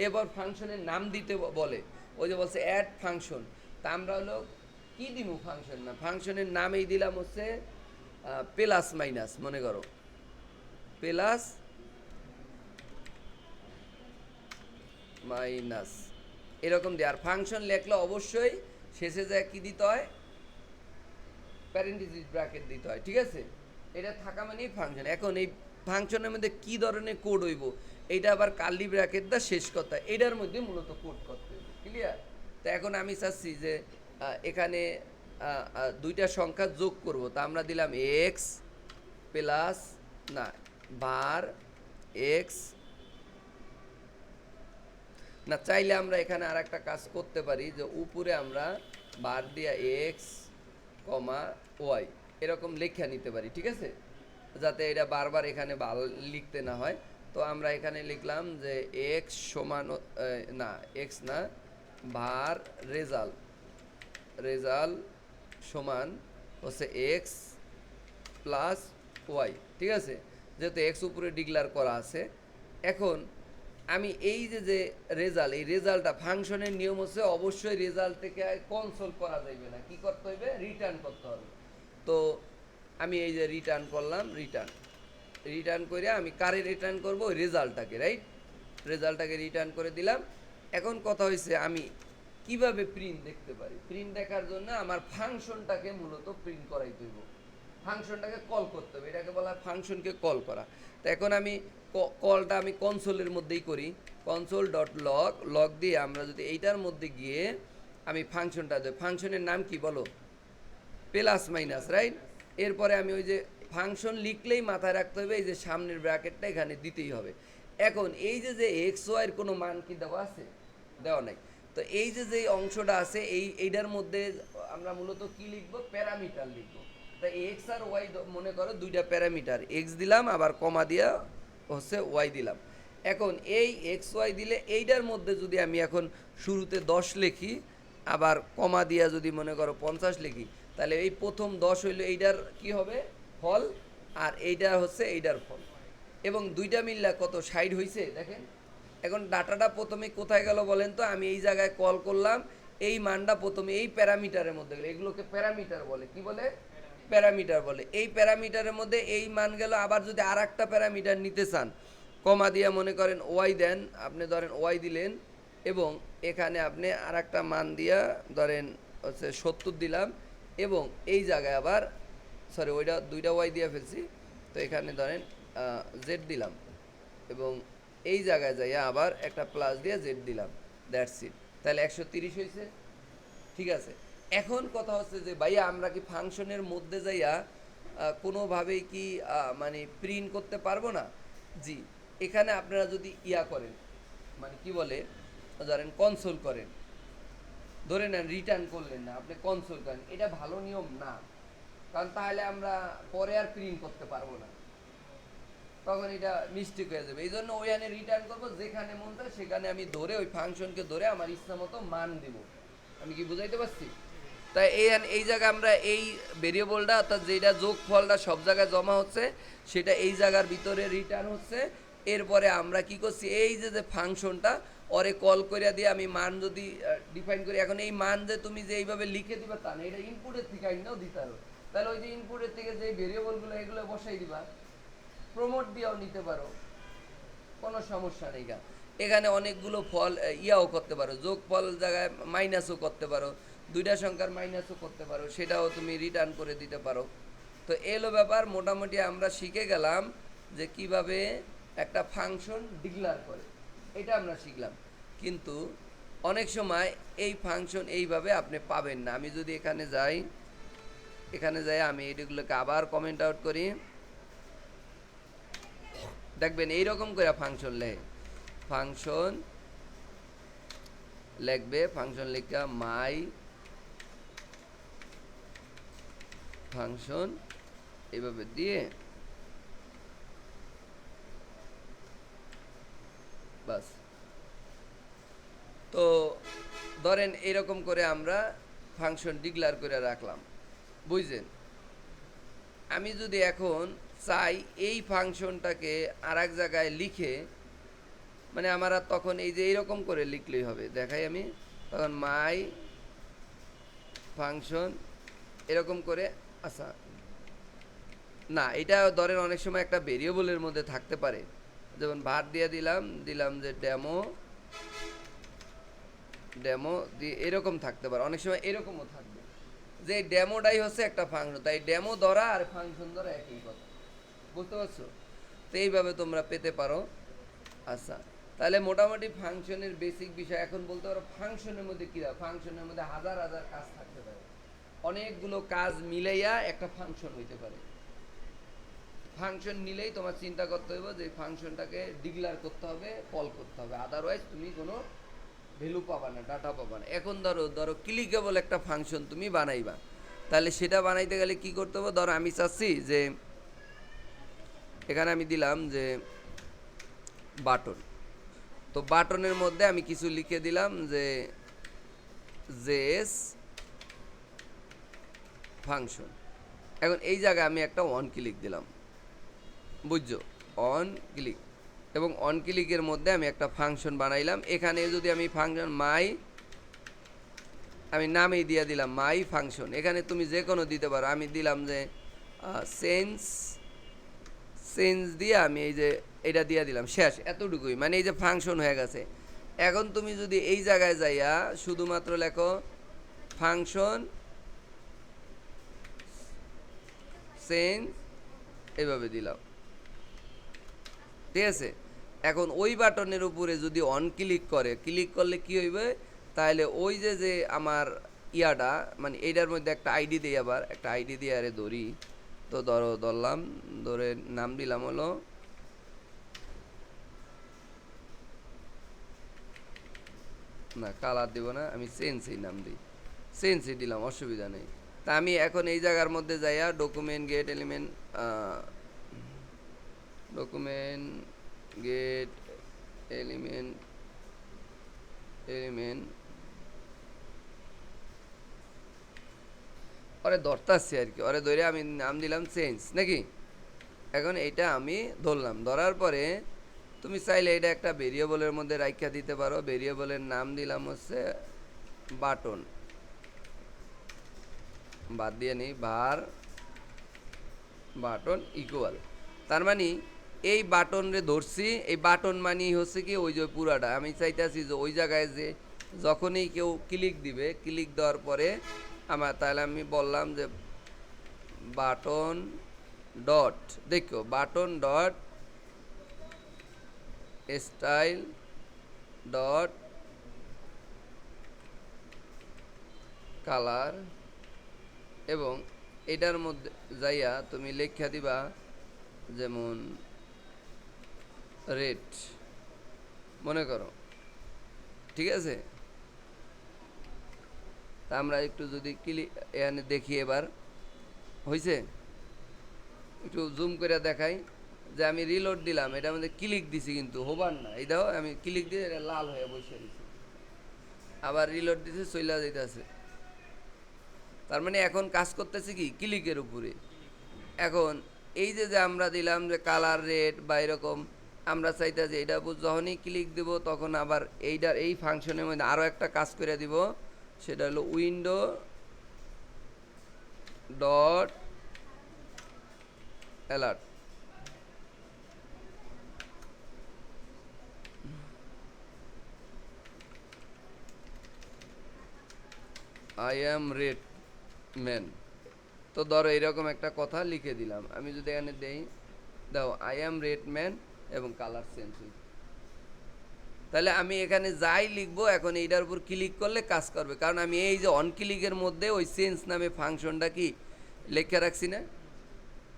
এবার ফাংশনের নাম দিতে বলে, ওই যে বলছে অ্যাড ফাংশন, তা আমরা হলো কি দিব ফাংশন না, ফাংশনের নামেই দিলাম হচ্ছে প্লাস মাইনাস, মনে করো প্লাস মাইনাস এরকম দিয়ে। আর ফাংশন লেখলে অবশ্যই শেষে যায় কি দিতে হয়, প্যারেন্থেসিস ব্র্যাকেট দিতে হয়, ঠিক আছে? এটা থাকা মানেই ফাংশন। এখন এই ফাংশনের মধ্যে কি ধরনের কোড হইব, এইটা আবার কার্লি ব্র্যাকেট দা শেষ কথা, এটার মধ্যে মূলত কোড করতে হবে, ক্লিয়ার? তো এখন আমি চাচ্ছি যে এখানে দুইটা সংখ্যা যোগ করব, তা আমরা দিলাম এক্স প্লাস না বার এক্স, না চাইলে আমরা এখানে আর একটা কাজ করতে পারি যে উপরে আমরা বার দিয়া এক্স কমা ওয়াই এরকম লেখা নিতে পারি, ঠিক আছে? যাতে এটা বারবার এখানে লিখতে না হয়। তো আমরা এখানে লিখলাম যে এক্স সমান না এক্স না var রেজাল্ট সমান হচ্ছে এক্স প্লাস ওয়াই, ঠিক আছে, যেহেতু এক্স উপরে ডিক্লেয়ার করা আছে। এখন আমি এই যে রেজাল্ট, এই রেজাল্টটা ফাংশনের নিয়ম হচ্ছে অবশ্যই রেজাল্ট থেকে কনসোল করা যাবে না, কি করতে হবে, রিটার্ন করতে হবে। তো আমি এই যে রিটার্ন করলাম, রিটার্ন করে আমি কারে রিটার্ন করব, ওই রেজাল্টটাকে, রাইট, রেজাল্টটাকে রিটার্ন করে দিলাম। এখন কথা হয়েছে আমি কিভাবে প্রিন্ট দেখতে পারি। প্রিন্ট দেখার জন্য আমার ফাংশনটাকে মূলত প্রিন্ট করাইতে হইব, ফাংশনটাকে কল করতে হবে, এটাকে বলা হয় ফাংশনকে কল করা। তো এখন আমি কলটা আমি কনসোলের মধ্যেই করি, কনসোল ডট লগ দিয়ে আমরা যদি এইটার মধ্যে গিয়ে আমি ফাংশনটা দেব, ফাংশনের নাম কি বলো, প্লাস মাইনাস, রাইট। এরপরে আমি ওই যে ফাংশন লিখলেই মাথায় রাখতে হবে এই যে সামনের ব্র্যাকেটটা এখানে দিতেই হবে। এখন এই যে এক্স ওয়াইয়ের কোনো মান কি দেওয়া আছে, দেওয়া নাই। তো এই যে অংশটা আছে এইটার মধ্যে আমরা মূলত কি লিখবো, প্যারামিটার লিখবো। তা এক্স আর ওয়াই মনে করো দুইটা প্যারামিটার, এক্স দিলাম আবার কমা দিয়া হচ্ছে ওয়াই দিলাম। এখন এই এক্স ওয়াই দিলে এইটার মধ্যে যদি আমি এখন শুরুতে 10 লিখি আবার কমা দিয়া যদি মনে করো 50 লিখি, তাহলে এই প্রথম 10 হইলো এইটার কি হবে, ফল, আর এইটা হচ্ছে এইটার ফল, এবং দুইটা মিললে কত, 60 হয়েছে, দেখেন। এখন ডাটাটা প্রথমে কোথায় গেল বলেন তো, আমি এই জায়গায় কল করলাম, এই মানটা প্রথমে এই প্যারামিটারের মধ্যে গেল, এগুলোকে প্যারামিটার বলে, কি বলে, প্যারামিটার বলে। এই প্যারামিটারের মধ্যে এই মান গেল। আবার যদি আর একটা প্যারামিটার নিতে চান, কমা দিয়ে মনে করেন ওয়াই দেন, আপনি ধরেন ওয়াই দিলেন, এবং এখানে আপনি আর একটা মান দিয়া ধরেন হচ্ছে 70 দিলাম, এবং এই জায়গায় আবার সরি ওইটা দুইটা ওয়াই দিয়ে ফেলছি, তো এখানে ধরেন জেড দিলাম, এবং এই জায়গায় যাইয়া আবার একটা প্লাস দিয়ে জেড দিলাম, দ্যাটস ইট। তাহলে 130 হয়েছে, ঠিক আছে। এখন কথা হচ্ছে যে ভাইয়া আমরা কি ফাংশনের মধ্যে যাইয়া কোনোভাবেই কি মানে প্রিন্ট করতে পারবো না? জি, এখানে আপনারা যদি ইয়া করেন, মানে কি বলে, ধরেন কনসোল করেন, ধরে নেন রিটার্ন করলেন না, আপনি কনসোল করেন, এটা ভালো নিয়ম না, কারণ তাহলে আমরা পরে আর প্রিন্ট করতে পারবো না, তখন এটা মিস্টেক হয়ে যাবে। এই জন্য ওইখানে রিটার্ন করবো, যেখানে মন চায় সেখানে আমি ধরে ওই ফাংশনকে ধরে আমার ইচ্ছা মতো মান দিব। আমি কি বুঝাইতে পারছি? তাই এই জায়গায় আমরা এই ভেরিয়েবলটা অর্থাৎ যেটা যোগ ফলটা সব জায়গায় জমা হচ্ছে সেটা এই জায়গার ভিতরে রিটার্ন হচ্ছে। এরপরে আমরা কি করছি, এই যে ফাংশনটা ওরে কল করে দিয়ে আমি মান যদি ডিফাইন করি, এখন এই মান যে তুমি যে এইভাবে লিখে দিবা তা না, এটা ইনপুটের থেকে আইনাও দিতে পারো। তাহলে ওই যে ইনপুটের থেকে যে ভেরিয়েবলগুলো এগুলো বসাই দিবা, প্রমোট দিয়েও নিতে পারো, কোনো সমস্যা নেই। এখানে অনেকগুলো ফল ইয়াও করতে পারো, যোগ ফল জায়গায় মাইনাসও করতে পারো, দুইটা সংখ্যার মাইনাসও করতে পারো, সেটাও তুমি রিটার্ন করে দিতে পারো। তো এলো ব্যাপার, মোটামুটি আমরা শিখে গেলাম যে কিভাবে একটা ফাংশন ডিক্লেয়ার করে, এটা আমরা শিখলাম। কিন্তু অনেক সময় এই ফাংশন এইভাবে আপনি পাবেন না। আমি যদি এখানে যাই আমি এগুলোকে আবার কমেন্ট আউট করি, দেখবেন এইরকম করে ফাংশন লিখবে, ফাংশন লেখা মাই ফাংশন এইভাবে দিয়ে বাস। তো ধরেন এরকম করে আমরা ফাংশন ডিক্লেয়ার করে রাখলাম, বুঝছেন। আমি যদি এখন চাই এই ফাংশনটাকে আর এক জায়গায় লিখে, মানে আমার আর তখন এই যে এইরকম করে লিখলেই হবে, দেখাই আমি, তখন মাই ফাংশন এরকম করে, আচ্ছা না, এটা ধরেন অনেক সময় একটা ভেরিয়েবলের মধ্যে থাকতে পারে, যেমন ভার দিয়ে দিলাম যে ডেমো দিয়ে এরকম থাকতে পারে, অনেক সময় এরকমও থাকবে যে ডেমোটাই হচ্ছে একটা ফাংশন, তাই ডেমো ধরা আর ফাংশন ধরা একই কথা, বুঝতে পারছো? তো এইভাবে তোমরা পেতে পারো। আচ্ছা, তাহলে মোটামুটি ফাংশনের বেসিক বিষয় এখন বলতে পারো। ফাংশনের মধ্যে কী হয়, ফাংশনের মধ্যে হাজার হাজার কাজ থাকতে পারে, অনেকগুলো কাজ মিলাইয়া একটা ফাংশন হইতে পারে। ফাংশন নিলেই তোমার চিন্তা করতে হবে যে ফাংশনটাকে ডিক্লেয়ার করতে হবে, কল করতে হবে, আদারওয়াইজ তুমি কোনো ভ্যালু পাবা না, ডাটা পাবা না। এখন ধরো ক্লিকেবল একটা ফাংশন তুমি বানাইবা, তাহলে সেটা বানাইতে গেলে কি করতে হবে, ধরো আমি চাচ্ছি যে এখানে আমি দিলাম যে বাটন। তো বাটনের মধ্যে আমি কিছু লিখে দিলাম যে জেএস ফাংশন। এখন এই জায়গায় আমি একটা অন ক্লিক দিলাম, বুঝছো, অন ক্লিক, এবং অন ক্লিকের মধ্যে আমি একটা ফাংশন বানাইলাম। এখানে যদি আমি ফাংশন আমি নামেই দিয়ে দিলাম মাই ফাংশন। এখানে তুমি যে কোনো দিতে পারো, আমি দিলাম যে সেন্স দিয়ে আমি এই যে এটা দিয়ে দিলাম, শেষ, এতটুকুই, মানে এই যে ফাংশন হয়ে গেছে। এখন তুমি যদি এই জায়গায় যাইয়া শুধুমাত্র লেখো ফাংশন সেন্স, এইভাবে দিলাম, ঠিক আছে। এখন ওই বাটনের উপরে যদি অন ক্লিক করলে কি হইবে, তাহলে ওই যে আমার ইয়াটা, মানে এইটার মধ্যে একটা আইডি দিই, আবার একটা আইডি দিয়ে আরে ধরি, তো ধরলাম, ধরে নাম দিলাম হলো না, কালার দিব না, আমি সেন্সই নাম দিই, সেন্সই দিলাম, অসুবিধা নেই। তা আমি এখন এই জায়গার মধ্যে যাইয়া ডকুমেন্ট গেট এলিমেন্ট ওরে ধরতাছি আর কি, ওরে ধরে আমি নাম দিলাম চেঞ্জ নাকি। এখন এইটা আমি ধরলাম, ধরার পরে তুমি চাইলে এটা একটা ভেরিয়েবলের মধ্যে রাইখা দিতে পারো। ভেরিয়েবলের নাম দিলাম হচ্ছে বাটন, বাদ দিয়ে নেই, ভার বাটন ইকুয়াল, তার মানে এই বাটন রে ধরছি, এই বাটন মানে হচ্ছে কি ওই যে পুরাটা আমি চাইতেছি যে ওই জায়গায় যে যখনই কেউ ক্লিক দিবে, ক্লিক দেওয়ার পরে আমার, তাহলে আমি বললাম যে বাটন ডট, দেখো button dot style dot colour, এবং এটার মধ্যে যাইয়া তুমি লেখা দিবা যেমন রেট, মনে করো, ঠিক আছে। তা আমরা একটু যদি ক্লিক এখানে দেখি, এবার হয়েছে, একটু জুম করে দেখাই যে আমি রিলোড দিলাম, এটার মধ্যে ক্লিক দিছি কিন্তু হবার না, এই দেখো আমি ক্লিক দিয়ে এটা লাল হয়ে বসে দিছি, আবার রিলোড দিতে চইলা যাইতেছে। তার মানে এখন কাজ করতেছে কি ক্লিকের উপরে। এখন এই যে আমরা দিলাম যে কালার রেড বা এরকম, আমরা চাইতেছি এটা যখনই ক্লিক দেব তখন আবার এইটার এই ফাংশনের মধ্যে আরও একটা কাজ করে দিব, সেটা হলো window dot alert. I am red man. তো ধরো এরকম একটা কথা লিখে দিলাম, আমি যদি এখানে দেই, দাও আই অ্যাম রেড ম্যান এবং কালার চেঞ্জ, তাহলে আমি এখানে যাই লিখবো এখন এইটার উপর ক্লিক করলে কাজ করবে, কারণ আমি এই যে অন ক্লিকের মধ্যে ওই চেঞ্জ নামে ফাংশনটা কি লেখা রাখছি না,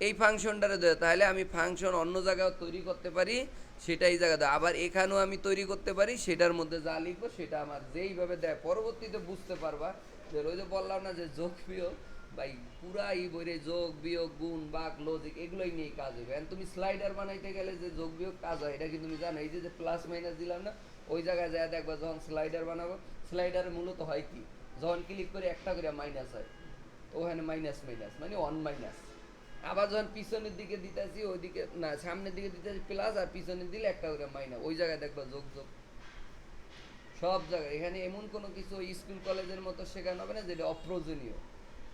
এই ফাংশনটারে দেয়, তাহলে আমি ফাংশন অন্য জায়গায় তৈরি করতে পারি, সেটা এই জায়গাতে আবার এখানেও আমি তৈরি করতে পারি, সেটার মধ্যে যা লিখবো সেটা আমার যেইভাবে দেয় পরবর্তীতে বুঝতে পারবা। যে ওই যে বললাম না যে যোগ বিয়োগ, ভাই পুরা এই বইরে যোগ বিয়োগ গুণ বাক লজিক এগুলোই নিয়ে কাজ হবে। তুমি স্লাইডার বানাইতে গেলে যে যোগ বিয়োগ কাজ হয়, এটা কি তুমি জানো? এই যে প্লাস মাইনাস দিলাম না, ওই জায়গায় যায় দেখবা যখন স্লাইডার বানাবো, স্লাইডারে মূলত হয় কি, যখন ক্লিক করে একটা করে মাইনাস হয়, ওখানে মাইনাস মাইনাস মানে ওয়ান মাইনাস, আবার যখন পিছনের দিকে দিতেছি ওইদিকে না, সামনের দিকে দিতেছি প্লাস, আর পিছনের দিলে একটা করে মাইনাস, ওই জায়গায় দেখবা যোগ যোগ সব জায়গায়। এখানে এমন কোনো কিছু স্কুল কলেজের মতো শেখানো হবে না যেটা অপ্রয়োজনীয়।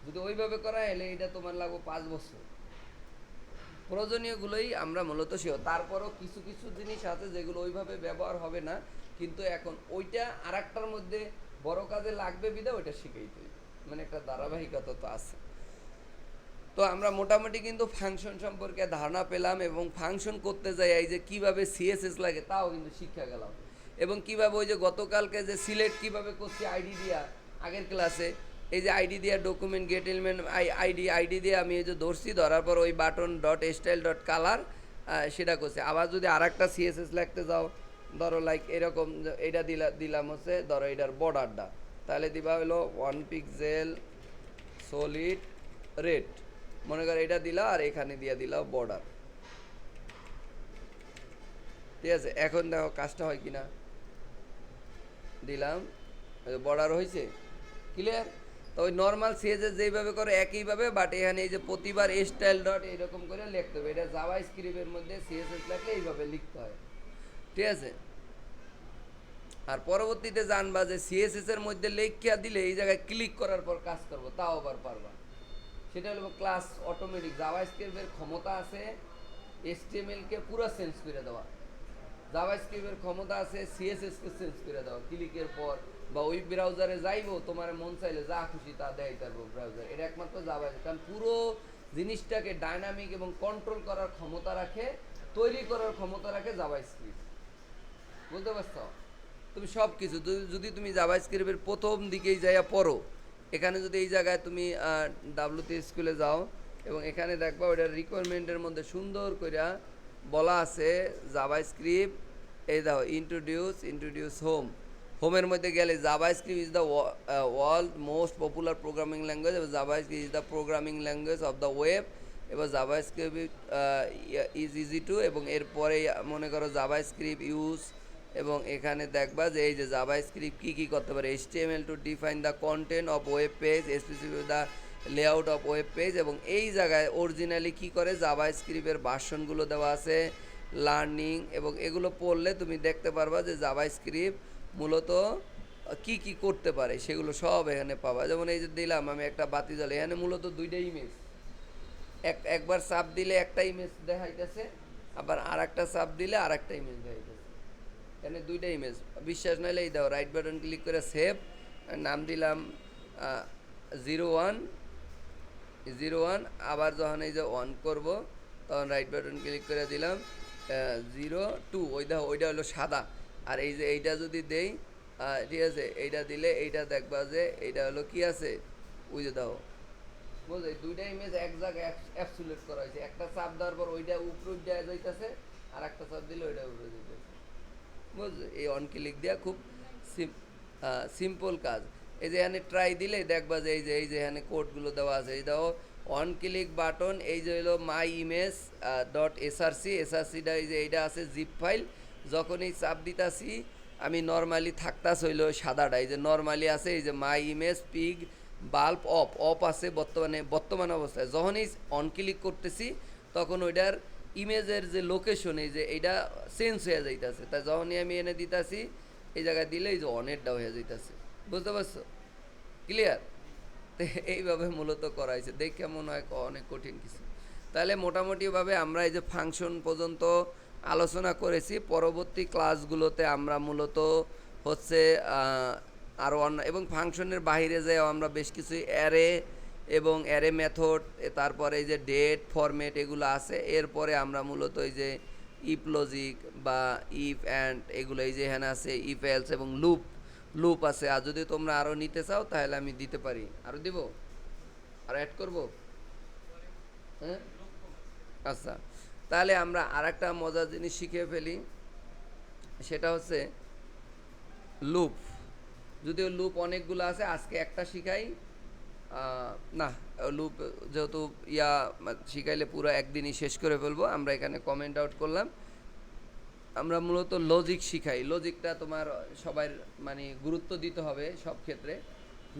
যদি ওইভাবে করা হলে এটা তোমার লাগবে 5 বছর। প্রয়োজনীয়গুলোই আমরা মূলত শিখো, তারপরও কিছু কিছু জিনিস আছে যেগুলো ওইভাবে ব্যবহার হবে না, কিন্তু এখন ওইটা আর একটার মধ্যে বড় কাজে লাগবে বিধা ওইটা শিখেইতে হবে, মানে একটা ধারাবাহিকতা তো আছে। তো আমরা মোটামুটি কিন্তু ফাংশন সম্পর্কে ধারণা পেলাম, এবং ফাংশন করতে যাই এই যে কীভাবে সিএসএস লাগে তাও কিন্তু শিক্ষা গেলাম, এবং কীভাবে ওই যে গতকালকে যে সিলেক্ট কীভাবে করছি আইডি দিয়া আগের ক্লাসে, এই যে আইডি দিয়া ডকুমেন্ট গেট এলিমেন্ট আইডি দিয়ে আমি এই যে ধরছি, ধরার পর ওই button dot style dot colour সেটা করছি। আবার যদি আর একটা সিএসএস লিখতে যাও, ধরো লাইক এরকম, এটা দিলাম হচ্ছে ধরো এটার বর্ডারটা, তাহলে দিবা হলো 1 পিক্সেল সলিড রেড, মনে করো এটা দিলা, আর এখানে দিয়ে দিলা বর্ডার, ঠিক আছে, এখন দেখো কাজটা হয় কিনা। দিলাম, বর্ডার হয়েছে, ক্লিয়ার। তো ওই নর্মাল সিএসএস যেইভাবে করে একইভাবে, বাট এখানে এই যে প্রতিবার স্টাইল ডট এরকম করে লিখতে হবে। এটা জাভা স্ক্রিপ্টের মধ্যে সিএসএস লিখলে এইভাবে লিখতে হয়, ঠিক আছে। আর পরবর্তীতে জানবা যে সিএসএস এর মধ্যে লেখিয়া দিলে এই জায়গায় ক্লিক করার পর কাজ করবো, তাও আবার পারবা। সেটা হলো ক্লাস অটোমেটিক। জাভা স্ক্রিপ্টের ক্ষমতা আছে এইচটিএমএল কে পুরো চেঞ্জ করে দেওয়া, জাভাস্ক্রিপ্টের ক্ষমতা আছে সিএসএস কে চেঞ্জ করে দাও ক্লিকের পর, বা ওয়েব ব্রাউজারে যাইবো তোমার মন চাইলে যা খুশি তা দেয় পারবো ব্রাউজার। এটা একমাত্র জাভা, কারণ পুরো জিনিসটাকে ডাইনামিক এবং কন্ট্রোল করার ক্ষমতা রাখে, তৈরি করার ক্ষমতা রাখে জাভাস্ক্রিপ্ট। বুঝতে পারছো? তুমি সব কিছু যদি তুমি জাভাস্ক্রিপ্টের প্রথম দিকেই যাইয়া পড়ো, এখানে যদি এই জায়গায় তুমি ডাব্লিউটি স্কুলে যাও এবং এখানে দেখবা ওইটার রিকোয়ারমেন্টের মধ্যে সুন্দর কইরা বলা আছে জাভাস্ক্রিপ্ট, এই দাও ইন্ট্রোডিউস হোমের মধ্যে গেলে JavaScript is the world most popular programming language, এবং JavaScript is the programming language of the web, এবার জাভাস্ক্রিপ্ট ইজ ইজি টু, এবং এরপরে মনে করো জাভাস্ক্রিপ্ট ইউজ, এবং এখানে দেখবা যে এই যে জাভাস্ক্রিপ্ট কী কী করতে পারে। HTML to define the content of web page, specific the layout of web page, এবং এই জায়গায় অরিজিনালি কী করে জাভাস্ক্রিপ্টের ভার্সনগুলো দেওয়া আছে, লার্নিং, এবং এগুলো পড়লে তুমি দেখতে পারবা যে জাভাস্ক্রিপ্ট মূলত কি কি করতে পারে সেগুলো সব এখানে পাবা। যেমন এই যে দিলাম আমি একটা বাতি জ্বালে, এখানে মূলত দুইটা ইমেজ, একবার চাপ দিলে একটা ইমেজ দেখাইতেছে, আবার আর একটা চাপ দিলে আর একটা ইমেজ দেখাইতেছে। এখানে দুইটা ইমেজ, বিশ্বাস নাহলে এই দাও রাইট বাটন ক্লিক করে সেভ, নাম দিলাম 01, আবার যখন এই যে অন করব তখন রাইট বাটন ক্লিক করে দিলাম 02, ওইটা হলো সাদা। আর এই যে এইটা যদি দেই, ঠিক আছে, এইটা দিলে এইটা দেখবা যে এইটা হলো কি আছে, ওই যে দাও, বুঝলে দুইটা ইমেজ এক জায়গায় অ্যাবসুলেট করা হয়েছে। একটা চাপ দেওয়ার পর ওইটা উপরে দেওয়া যাইতেছে, আর একটা চাপ দিলে ওইটা উপরে যাইতেছে, বুঝলে। এই অন ক্লিক দেওয়া খুব সিম্পল কাজ। এই যে এখানে ট্রাই দিলে দেখবা যে এই যে এখানে কোডগুলো দেওয়া আছে, এই দাও অন ক্লিক বাটন, এই যে হলো মাই ইমেজ .src, এই যে এইটা আছে জিপ ফাইল। যখন এই চাপ দিতাছি আমি নর্মালি থাকতাস হইলো সাদাটা, এই যে নর্মালি আছে, এই যে মাই ইমেজ পিগ বাল্ব অফ আছে বর্তমান অবস্থায়। যখনই অন ক্লিক করতেছি তখন ওইটার ইমেজের যে লোকেশন এই যে এইটা চেঞ্জ হয়ে যাইতেছে, তাই যখনই আমি এনে দিতেছি এই জায়গায় দিলে এই যে অনেরটা হয়ে যাইতেছে। বুঝতে পারছো? ক্লিয়ার? তো এইভাবে মূলত করা হয়েছে, দেখে মনে হয় অনেক কঠিন কিছু। তাহলে মোটামুটিভাবে আমরা এই যে ফাংশন পর্যন্ত আলোচনা করেছি। পরবর্তী ক্লাসগুলোতে আমরা মূলত হচ্ছে আরও অন্য, এবং ফাংশনের বাইরে যেও আমরা বেশ কিছু অ্যারে এবং অ্যারে মেথড, তারপরে এই যে ডেট ফরম্যাট এগুলো আছে। এরপরে আমরা মূলত এই যে ইফ লজিক বা ইফ অ্যান্ড এগুলো, এই যে এখানে আছে ইফ এলস এবং লুপ আছে। আর যদি তোমরা আরও নিতে চাও তাহলে আমি দিতে পারি, আরও দিব, আরও অ্যাড করব। হ্যাঁ, আচ্ছা, তাহলে আমরা আর একটা মজার জিনিস শিখে ফেলি, সেটা হচ্ছে লুপ। যদিও লুপ অনেকগুলো আছে, আজকে একটা শিখাই না, লুপ যেহেতু শিখাইলে পুরো একদিনই শেষ করে ফেলবো। আমরা এখানে কমেন্ট আউট করলাম, আমরা মূলত লজিক শিখাই। লজিকটা তোমার সবার মানে গুরুত্ব দিতে হবে সব ক্ষেত্রে।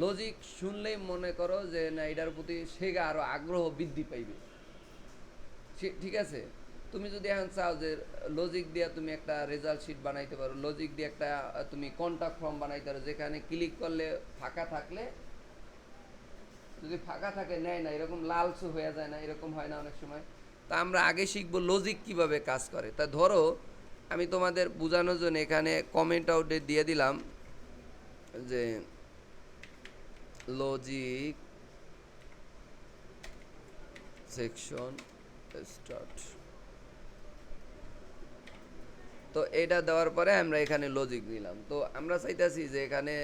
লজিক শুনলেই মনে করো যে না, এটার প্রতি শেখা আরও আগ্রহ বৃদ্ধি পাইবে, ঠিক আছে। তুমি যদি এখন চাও যে লজিক দিয়ে তুমি একটা রেজাল্ট শিট বানাইতে পারো, লজিক দিয়ে একটা তুমি কন্ট্যাক্ট ফর্ম বানাইতে পারো, যেখানে ক্লিক করলে ফাঁকা থাকলে, যদি ফাঁকা থাকে নেয় না, এরকম লালচু হয়ে যায় না, এরকম হয় না অনেক সময়। তা আমরা আগে শিখবো লজিক কিভাবে কাজ করে। তা ধরো আমি তোমাদের বোঝানোর জন্য এখানে কমেন্ট আউটে দিয়ে দিলাম যে লজিক সেকশন স্টার্ট। তো এটা দেওয়ার পরে আমরা এখানে লজিক দিলাম। তো আমরা চাইতেছি যে এখানে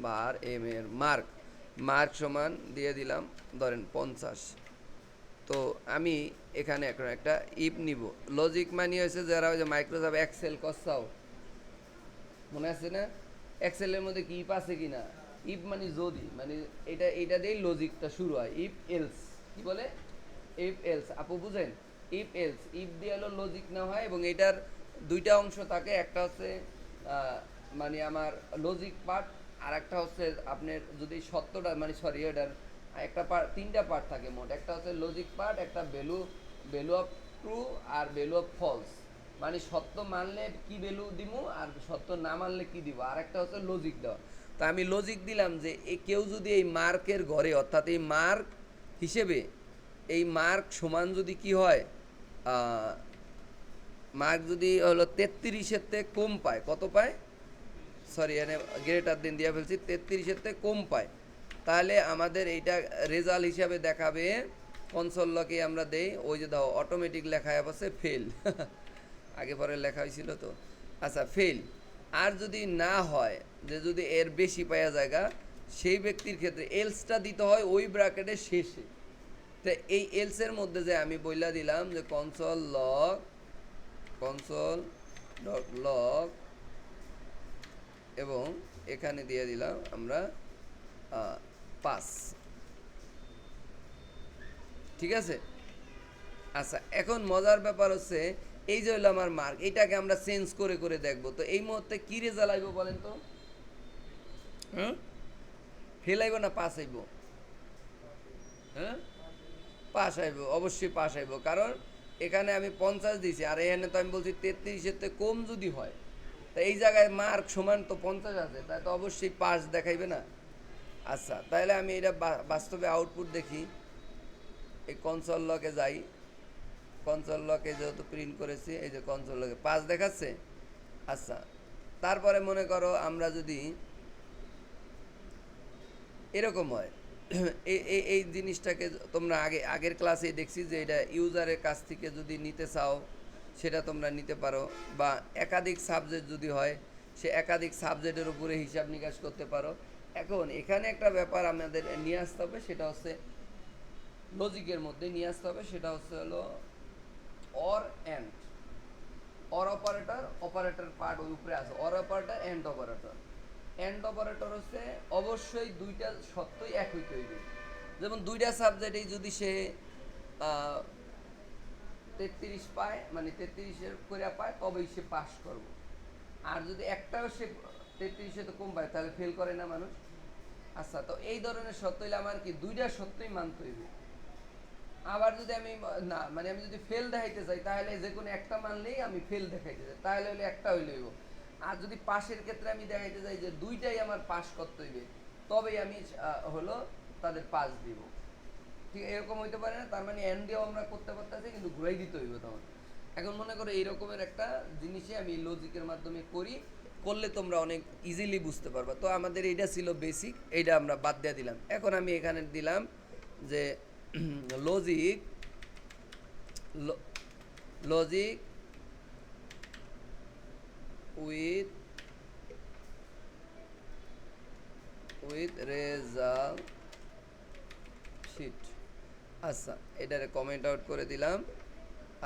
বার এম এর মার্ক সমান দিয়ে দিলাম ধরেন 50। তো আমি এখানে এখন একটা ইফ নিব। লজিক মানে হয়েছে যারা ওই যে মাইক্রোসফট এক্সেল করছাও, মনে আছে না? এক্সেলের মধ্যে কি ইফ আছে কি না, ইফ মানে যদি, মানে এটা দিয়েই লজিকটা শুরু হয়। ইফ এলস কি বলে, ইফ এলস, আপু বুঝেন? ইফ এলস, ইফ দিয়ে হলো লজিক না হয়, এবং এটার দুইটা অংশ থাকে, একটা হচ্ছে মানে আমার লজিক পার্ট, আর একটা হচ্ছে আপনার যদি সত্যটা মানে সরি এটার একটা পার্ট, তিনটা পার্ট থাকে মোট, একটা হচ্ছে লজিক পার্ট, একটা ভ্যালু, ভ্যালু অফ ট্রু আর ভ্যালু অফ ফলস, মানে সত্য মানলে কি ভ্যালু দিব আর সত্য না মানলে কি দিব, আর একটা হচ্ছে লজিক দেওয়া। তা আমি লজিক দিলাম যে কেউ যদি এই মার্কের ঘরে, অর্থাৎ এই মার্ক হিসেবে এই মার্ক সমান যদি কি হয়, মার্ক যদি হলো 33-এর থেকে কম পায়, কত পায়, সরি এখানে গ্রেটার দেন দিয়ে ফেলছি, 33-এর থেকে কম পায়, তাহলে আমাদের এইটা রেজাল্ট হিসাবে দেখাবে, কনসোল লকে আমরা দেই, ওই যে দাও অটোমেটিক লেখা আছে ফেল আগে পরে লেখা হয়েছিল তো, আচ্ছা ফেল। আর যদি না হয়, যে যদি এর বেশি পাওয়া জায়গা, সেই ব্যক্তির ক্ষেত্রে এলসটা দিতে হয় ওই ব্র্যাকেটের শেষে। তো এই এলসের মধ্যে যে আমি বইলা দিলাম যে কনসোল ডট লগ, এবং এখানে দিয়ে দিলাম আমরা 5, ঠিক আছে। আচ্ছা এখন মজার ব্যাপার হচ্ছে, এই যে হলো আমার মার্ক, এইটাকে আমরা চেঞ্জ করে করে দেখবো, তো এই মুহূর্তে কি রেজাল্ট আইব বলেন তো, হ্যাঁ ফেল আইব না পাস আইব, হ্যাঁ পাস আইব, অবশ্যই পাস আইব, কারণ এখানে আমি 50 দিয়েছি, আর এখানে তো আমি বলছি 33-এর থেকে কম যদি হয়, তা এই জায়গায় মার্ক সমান তো 50 আছে, তাই তো অবশ্যই পাস দেখাইবে না। আচ্ছা তাহলে আমি এটা বাস্তবে আউটপুট দেখি, এই কনসোল লকে যাই, কনসোল লকে যেহেতু প্রিন্ট করেছি, এই যে কনসোল লকে 5 দেখাচ্ছে। আচ্ছা তারপরে মনে করো আমরা যদি এরকম হয় এই জিনিসটাকে তোমরা আগের ক্লাসে দেখছি যে এটা ইউজারের কাছ থেকে যদি নিতে চাও সেটা তোমরা নিতে পারো, বা একাধিক সাবজেক্ট যদি হয় সে একাধিক সাবজেক্টের উপরে হিসাব নিকাশ করতে পারো। এখন এখানে একটা ব্যাপার আমাদের নিয়ে আসতে হবে, সেটা হচ্ছে লজিকের মধ্যে নিয়ে আসতে হবে, সেটা হচ্ছে হলো or and, or operator, operator part ওই উপরে আছে, or operator and operator. And operator হচ্ছে অবশ্যই দুইটা সত্যই এক হইতে হইবে, যেমন দুইটা সাবজেক্টেই যদি সে 33 পায়, মানে 33-এর করে পায়, তবেই সে পাস করব। আর যদি একটাও সে 33-এর তো কম পায়, তাহলে ফেল করে না মানুষ। আচ্ছা তো এই ধরনের সত্য হইলে আমার কি দুইটা সত্যই মানতে হইবে। আবার যদি আমি না মানে আমি যদি ফেল দেখাইতে চাই, তাহলে যে কোনো একটা মানলেই আমি ফেল দেখাইতে চাই, তাহলে হলে একটা হইলেই। আর যদি পাশের ক্ষেত্রে আমি দেখাইতে চাই যে দুইটাই আমার পাস করতে হইবে, তবেই আমি হলো তাদের পাস দিব, ঠিক এরকম হইতে পারে না। তার মানে এন দিয়েও আমরা করতে পারতেছি, কিন্তু ঘুরাই দিতে হইবে তখন। এখন মনে করো এইরকমের একটা জিনিসে আমি লজিকের মাধ্যমে করি, করলে তোমরা অনেক ইজিলি বুঝতে পারবা। তো আমাদের এইটা ছিল বেসিক, এইটা আমরা বাদ দিয়ে দিলাম। এখন আমি এখানে দিলাম যে logic logic with result sheet. আচ্ছা এটারে কমেন্ট আউট করে দিলাম।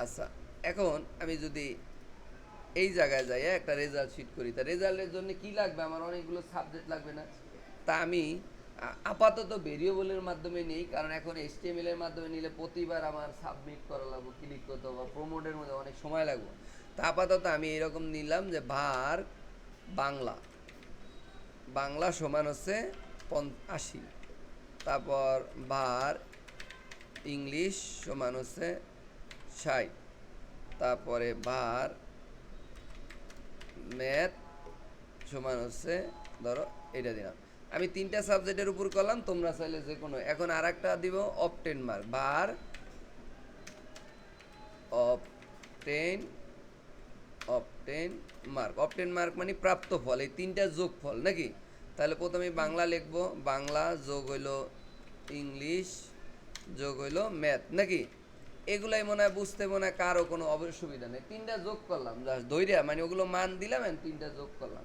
আচ্ছা এখন আমি যদি এই জায়গায় যাই একটা রেজাল্ট শিট করি, তা রেজাল্টের জন্য কি লাগবে, আমার অনেকগুলো সাবজেক্ট লাগবে না। তা আমি আপাতত ভেরিয়েবলের মাধ্যমে নেই, কারণ এখন HTML এর মাধ্যমে নিলে প্রতিবার আমার সাবমিট করা লাগবে, ক্লিক করতে হবে, প্রমোটের মধ্যে অনেক সময় লাগবে। তা আপাতত আমি এরকম নিলাম যে ভার বাংলা, বাংলা সমান হচ্ছে 80, তারপর ভার ইংলিশ সমান হচ্ছে 60, তারপরে ভার ম্যাথ সমান হচ্ছে ধরো এটা দিলাম। আমি 3টা সাবজেক্টের উপর করলাম, তোমরা চাইলে যে কোনো। এখন আর একটা দিব অবটেন মার্ক, ভার অবটেন মার্ক। অবটেন মার্ক মানে প্রাপ্ত ফল, এই 3টা যোগ ফল নাকি। তাহলে প্রথমে বাংলা লিখবো, বাংলা যোগ হইলো ইংলিশ যোগ হইলো ম্যাথ নাকি। এগুলাই মনে হয় বুঝতে মনে হয় কারো কোনো অসুবিধা নেই। 3টা যোগ করলাম জাস্ট ধৈর্য, মানে ওগুলো মান দিলাম, 3টা যোগ করলাম।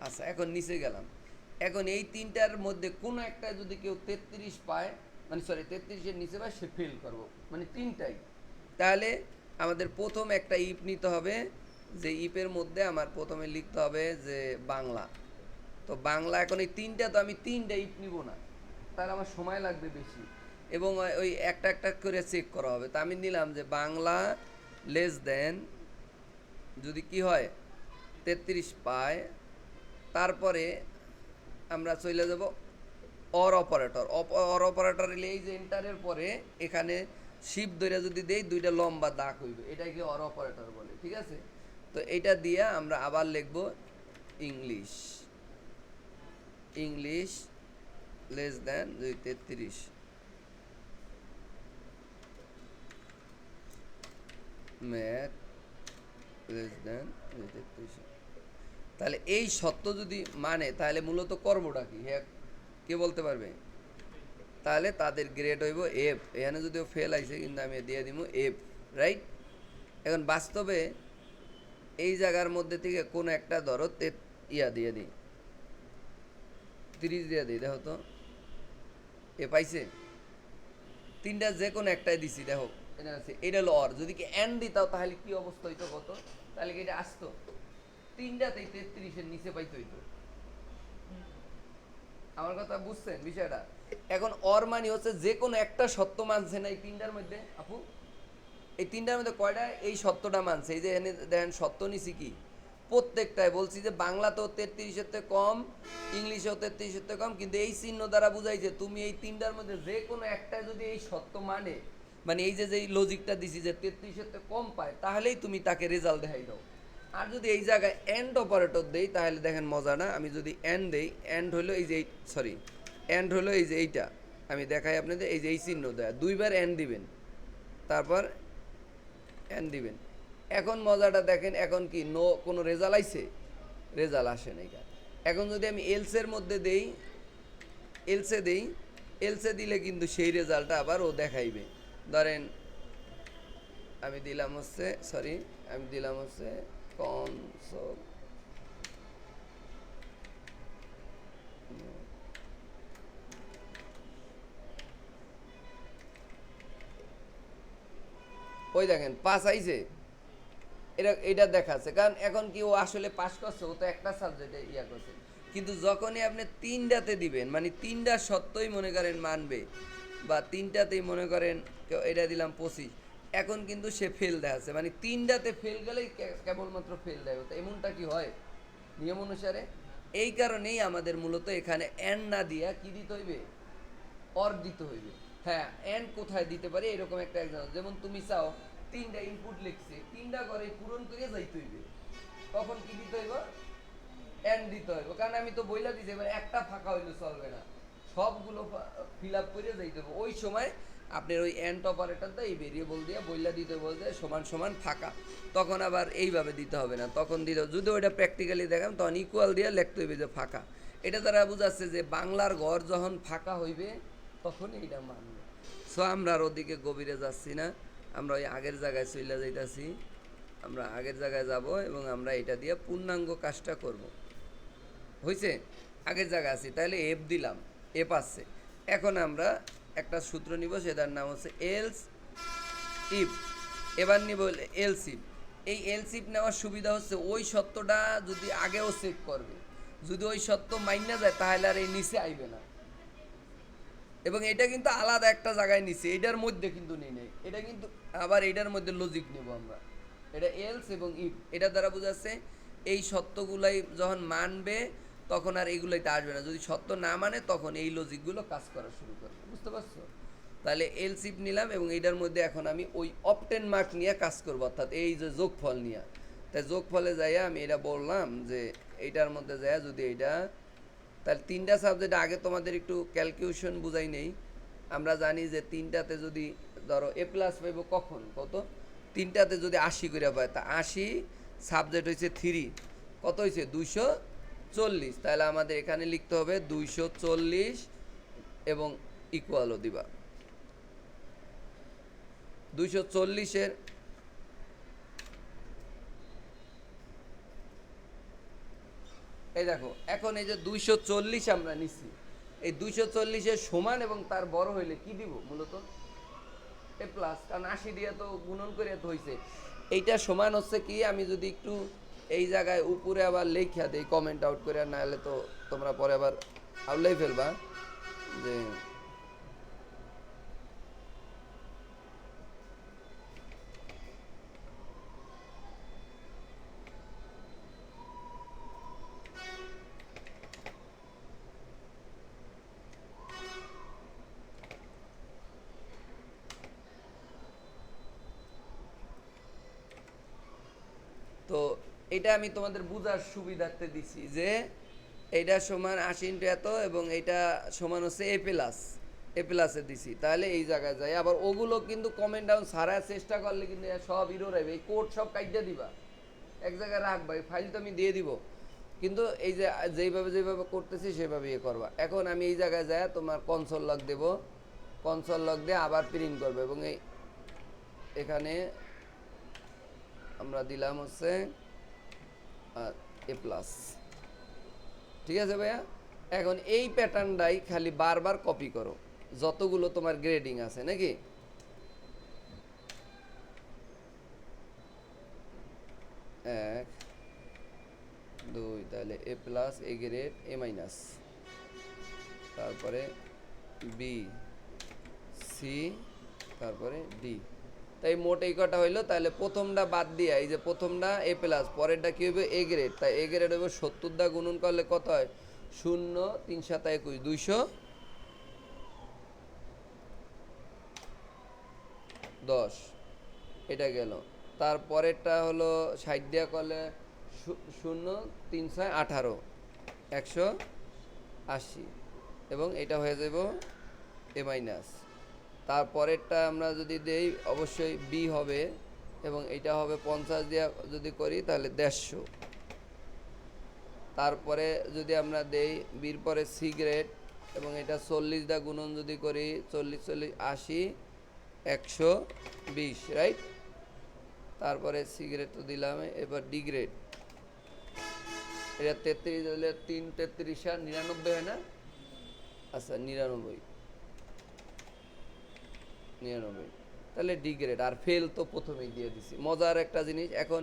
আচ্ছা এখন নিচে গেলাম। এখন এই 3টার মধ্যে কোনো একটা যদি কেউ 33 পায়, মানে সরি 33-এর নিচে পায়, সে ফেল করবো, মানে 3টাই। তাহলে আমাদের প্রথম একটা ইপ নিতে হবে, যে ইপের মধ্যে আমার প্রথমে লিখতে হবে যে বাংলা। তো বাংলা, এখন এই 3টা তো আমি 3টা ইপ নিব না, তাহলে আমার সময় লাগবে বেশি। এবং ওই একটা একটা করে চেক করা হবে। তা আমি নিলাম যে বাংলা লেস দেন যদি কি হয় 33 পায়, তারপরে আমরা চলে যাব অর অপারেটর। অর অপারেটর এলে এই যে এন্টারের পরে এখানে শিপ ধরে যদি দেই দুইটা লম্বা দাগ হইবে, এটাকে অর অপারেটর বলে, ঠিক আছে? তো এইটা দিয়ে আমরা আবার লিখব English, English less than 33, math less than 33। তাহলে এই সত্য যদি মানে তাহলে মূলত কর্মটা কি হ্যাঁ কে বলতে পারবে? তাহলে তাদের গ্রেড হইব এফ। এখানে যদিও ফেল আইছে কিন্তু আমি দিয়ে দিব এফ, রাইট? এখন বাস্তবে এই জায়গার মধ্যে থেকে কোন একটা ধরো ইয়া দিয়ে দিই 30 দিয়ে দিই, দেখো তো এ পাইছে? তিনটা যে কোনো একটাই দিছি, দেখো এটা হলো অর। যদি কি এন দিতাও তাহলে কি অবস্থা হইতো কত? তাহলে কি এটা আসতো তিনটাতেই 33-এর নিচে পাইতে হইতো। আমার কথা বুঝছেন বিষয়টা? এখন অর মানে হচ্ছে যে কোনো একটা সত্য মানছে না এই তিনটার মধ্যে। আপু এই তিনটার মধ্যে কয়টা এই সত্যটা মানছে? এই যে এখানে দেখেন সত্য নিছি কি প্রত্যেকটাই বলছি যে বাংলাতেও 33-এর থেকে কম, ইংলিশেও 33-এর থেকে কম, কিন্তু এই চিহ্ন দ্বারা বুঝাইছে তুমি এই তিনটার মধ্যে যে কোনো একটা যদি এই সত্য মানে, মানে এই যে যেই লজিকটা দিছি যে 33-এর থেকে কম পায়, তাহলেই তুমি তাকে রেজাল্ট দেখাই দাও। আর যদি এই জায়গায় এন্ড অপারেটর দেই তাহলে দেখেন মজা না। আমি যদি এন্ড দেই, এন্ড হলো এই যে সরি এন্ড হলো এই যে এইটা, আমি দেখাই আপনাদের, এই যে এই চিহ্ন দেয়া দুইবার এন্ড দিবেন, তারপর এন্ড দিবেন। এখন মজাটা দেখেন, এখন কি নো কোনো রেজাল্ট আইছে? রেজাল্ট আসে না। এখন যদি আমি এলসের মধ্যে দেই, এলসে দেই, এলসে দিলে কিন্তু সেই রেজাল্টটা আবার ও দেখাইবে। ধরেন আমি দিলাম হচ্ছে সরি আমি দিলাম হচ্ছে কনসোল, ওই দেখেন পাস আইছে, এটা দেখাচ্ছে। কারণ এখন কি ও আসলে পাস করছে, ও তো একটা সাবজেক্টে ইয়া করছে। কিন্তু যখনই আপনি তিনটাতে দিবেন, মানে তিনটা সত্যই মনে করেন মানবে, বা তিনটাতেই মনে করেন এটা দিলাম 25, এখন কিন্তু সে ফেল দেখাচ্ছে, মানে তিনটাতে ফেল গেলেই কেবলমাত্র ফেল দেয়। তো এমনটা কি হয় নিয়ম অনুসারে? এই কারণেই আমাদের মূলত এখানে এন না দিয়া কি দিতে হইবে? অর দিতে হইবে। হ্যাঁ, এন্ড কোথায় দিতে পারি এরকম একটা এক্সাম্পল, যেমন তুমি চাও তিনটা ইনপুট লিখছে, তিনটা করে পূরণ করে যাইতে হইবে, তখন কি দিতে হইব? এন্ড দিতে হইব। কারণ আমি তো বইলা দিছি এবার একটা ফাঁকা হইলে চলবে না, সবগুলো ফিল আপ করে যাইতে হবে। ওই সময় আপনার ওই এন্ড অপারেটরটা এই ভেরিয়েবল দিয়ে বইলা দিতে বলতে সমান সমান ফাঁকা, তখন আবার এইভাবে দিতে হবে না, তখন দিতে যদি ওইটা প্র্যাকটিক্যালি দেখাম তখন ইকুয়াল দিয়ে লিখতে হইবে যে ফাঁকা। এটা দ্বারা বুঝাচ্ছে যে বাংলার ঘর যখন ফাঁকা হইবে তখন এইটা মানবে। সো আমরা আর ওদিকে গভীরে যাচ্ছি না, আমরা ওই আগের জায়গায় চলে যাইতাছি। আমরা আগের জায়গায় যাব এবং আমরা এটা দিয়ে পূর্ণাঙ্গ কাজটা করব। হয়েছে? আগের জায়গায় আছি, তাহলে এফ দিলাম, এফ আসছে। এখন আমরা একটা সূত্র নিব, সেটার নাম হচ্ছে এলস ইফ। এবার নিব এলস ইফ। এই এলস ইফ নেওয়ার সুবিধা হচ্ছে ওই সত্যটা যদি আগেও চেক করবে, যদি ওই সত্য মাইনা যায় তাহলে আর এই নিচে আইবে না। এবং এটা কিন্তু আলাদা একটা জায়গায় নিছি, এটার মধ্যে কিন্তু নেই নাই, এটা কিন্তু আবার এটার মধ্যে লজিক নেব আমরা। এটা এলস এবং ইফ, এটা দ্বারা বোঝাচ্ছে এই সত্যগুলাই যখন মানবে তখন আর এইগুলোইতে আসবে না, যদি সত্য না মানে তখন এই লজিকগুলো কাজ করা শুরু করবে। বুঝতে পারছো? তাহলে এলস ইফ নিলাম এবং এইটার মধ্যে এখন আমি ওই অপটেন মার্ক নিয়ে কাজ করবো, অর্থাৎ এই যে যোগফল নিয়ে। তাই যোগফলে যাইয়া আমি এটা বললাম যে এইটার মধ্যে যাইয়া যদি এইটা, তাহলে তিনটা সাবজেক্ট আগে তোমাদের একটু ক্যালকুলেশন বুঝাই নেই। আমরা জানি যে তিনটাতে যদি ধরো এ প্লাস পাইব কখন, কত? তিনটাতে যদি 80 করে পায়, তা 80 সাবজেক্ট হয়েছে 3, কত হয়েছে? 240। তাহলে আমাদের এখানে লিখতে হবে 240 এবং ইকুয়ালও দিবা 240-এর। এই দেখো এখন এই যে 240 আমরা নিচ্ছি, এই 240-এর সমান এবং তার বড় হইলে কি দিব? মূলত এ প্লাস, কারণ 80 দিয়ে তো গুণন করে তো হয়েছে। এইটা সমান হচ্ছে কি, আমি যদি একটু এই জায়গায় উপরে আবার লেখা দেই কমেন্ট আউট করে, না হলে তো তোমরা পরে আবার আউলাই ফেলবা যে এটা আমি তোমাদের বুঝার সুবিধার্থে দিছি যে এইটা সমান 80 ইন্টু এত এবং এইটা সমান হচ্ছে এ প্লাসে দিছি, তাহলে এই জায়গায় যায়। আবার ওগুলো কিন্তু কমেন্ট ডাউন সারার চেষ্টা করলে কিন্তু সব হিরো রাখবে, এই কোড সব কাইটা দিবা, এক জায়গায় রাখবা, এই ফাইল তো আমি দিয়ে দিব, কিন্তু এই যে যেভাবে করতেছি সেভাবে ইয়ে করবা। এখন আমি এই জায়গায় যায় তোমার কনসোল লগ দেব, কনসোল লগ দিয়ে আবার প্রিন্ট করবে এবং এই এখানে আমরা দিলাম হচ্ছে এ প্লাস। ঠিক আছে ভাইয়া, এখন এই প্যাটার্নটাই খালি বারবার কপি করো যতগুলো তোমার গ্রেডিং আছে নাকি। এক দুই, তাহলে A plus, A grade, A minus, তারপরে বি, সি, তারপরে ডি। তাই মোট এই কটা হইলো। তাহলে প্রথমটা বাদ দিয়ে এই যে প্রথমটা এ প্লাস, পরেরটা কী হবে এ গ্রেড, তাই এ গ্রেড হবে 70 দা গুণন করলে কত হয় 0 3 7 21 210, এটা গেল। তারপরেরটা হলো 60 দিয়া করলে 0 3 6 18 180 এবং এটা হয়ে যাব এ মাইনাস। তারপরেরটা আমরা যদি দেই অবশ্যই বি হবে এবং এটা হবে 50 দিয়া যদি করি তাহলে 150। তারপরে যদি আমরা দেই বির পরে সি গ্রেড এবং এটা 40 দা গুণন যদি করি 40 40 80 120, রাইট। তারপরে সি গ্রেড তো দিলাম, এবার ডি গ্রেড, এটা 33 হলে 3 33 99 হয় না, আচ্ছা 99, তাহলে ডি গ্রেড। আর ফেল তো প্রথমেই দিয়ে দিছি। মজার একটা জিনিস, এখন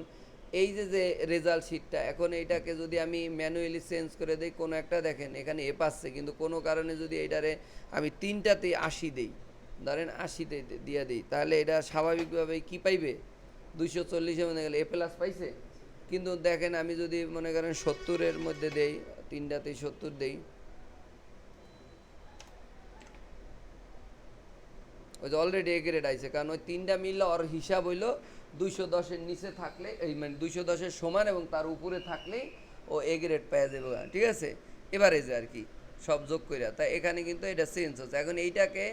এই যে রেজাল্ট শিটটা, এখন এইটাকে যদি আমি ম্যানুয়ালি চেঞ্জ করে দিই কোনো একটা, দেখেন এখানে এ পাচ্ছে, কিন্তু কোনো কারণে যদি এইটারে আমি 3টাতেই 80 দিই, ধরেন 80তে দিয়ে দিই, তাহলে এটা স্বাভাবিকভাবেই কি পাইবে 240 মনে গেলে এ প্লাস পাইছে। কিন্তু দেখেন আমি যদি মনে করেন 70-এর মধ্যে দেই, 3টাতেই 70 দেই, ওই যে অলরেডি এ গ্রেড আইছে, কারণ ওই 3টা মিললে ওর হিসাব হইলো 210-এর নিচে থাকলে, এই মানে 210-এর সমান এবং তার উপরে থাকলেই ও এ গ্রেড পেয়ে যাবে। ঠিক আছে, এবারে যে আর কি সব যোগ কইরা, তাই এখানে কিন্তু এটা চেঞ্জ হচ্ছে। এখন এইটাকে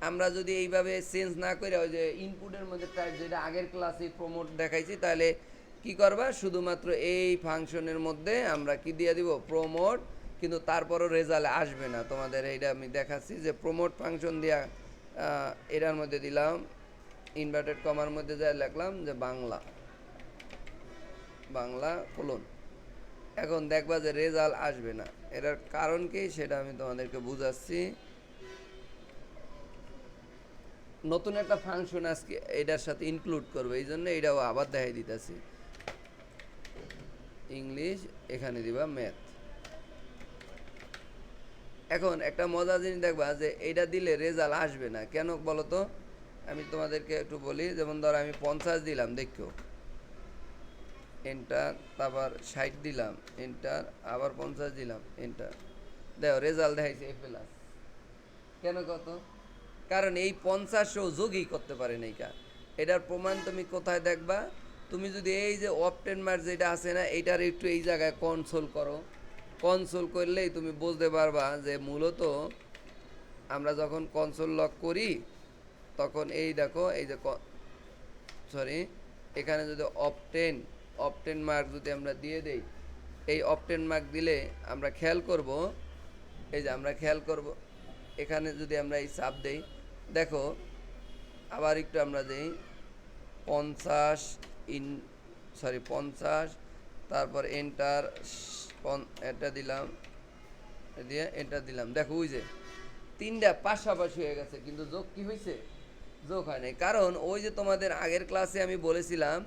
আমরা যদি এইভাবে চেঞ্জ না করে ওই যে ইনপুটের মধ্যে টাইপ যেটা আগের ক্লাসে প্রমোট দেখাইছি, তাহলে কি করবা, শুধুমাত্র এই ফাংশনের মধ্যে আমরা কি দিয়ে দিব প্রমোট, কিন্তু তারপরও রেজাল্ট আসবে না তোমাদের। এইটা আমি দেখাচ্ছি যে প্রমোট ফাংশন দিয়া এটার মধ্যে দিলাম ইনভার্টেড কমার মধ্যে যা লিখলাম যে বাংলা কোলন, এখন দেখবা যে রেজাল্ট আসবে না। এটার কারণ কি সেটা আমি তোমাদেরকে বুঝাচ্ছি। নতুন একটা ফাংশন আজকে এটার সাথে ইনক্লুড করবো, এই জন্য এটাও আবার দেখাই দিতেছি। ইংলিশ, এখানে দিবা ম্যাথ। এখন একটা মজার জিনিস দেখবা যে এইটা দিলে রেজাল্ট আসবে না কেন বলো তো, আমি তোমাদেরকে একটু বলি। যেমন ধর আমি 50 দিলাম, দেখো এন্টার, তারপর 60 দিলাম এন্টার, আবার 50 দিলাম এন্টার, দেখো রেজাল্ট দেখাইছে এ প্লাস। কেন কত, কারণ এই 50ও যোগই করতে পারে নাই কা। এটার প্রমাণ তুমি কোথায় দেখবা, তুমি যদি এই যে অপটেন মার্ক যেটা আছে না, এইটার একটু এই জায়গায় কনসোল করো, কনসোল করলেই তুমি বুঝতে পারবা যে মূলত আমরা যখন কনসোল লক করি তখন এই দেখো এই যে সরি, এখানে যদি অপটেন মার্ক যদি আমরা দিয়ে দেই, এই অপটেন মার্ক দিলে আমরা খেয়াল করব, এই যে আমরা খেয়াল করব এখানে যদি আমরা এই চাপ দেই, দেখো আবার একটু আমরা দেই 50, তারপর এন্টার, এটা দিলাম, দিয়ে এন্টার দিলাম, দেখো ওই যে 3টা পাশাপাশি হয়ে গেছে, কিন্তু যোগ কি হয়েছে, যোগ হয় নাই। কারণ ওই যে তোমাদের আগের ক্লাসে আমি বলেছিলাম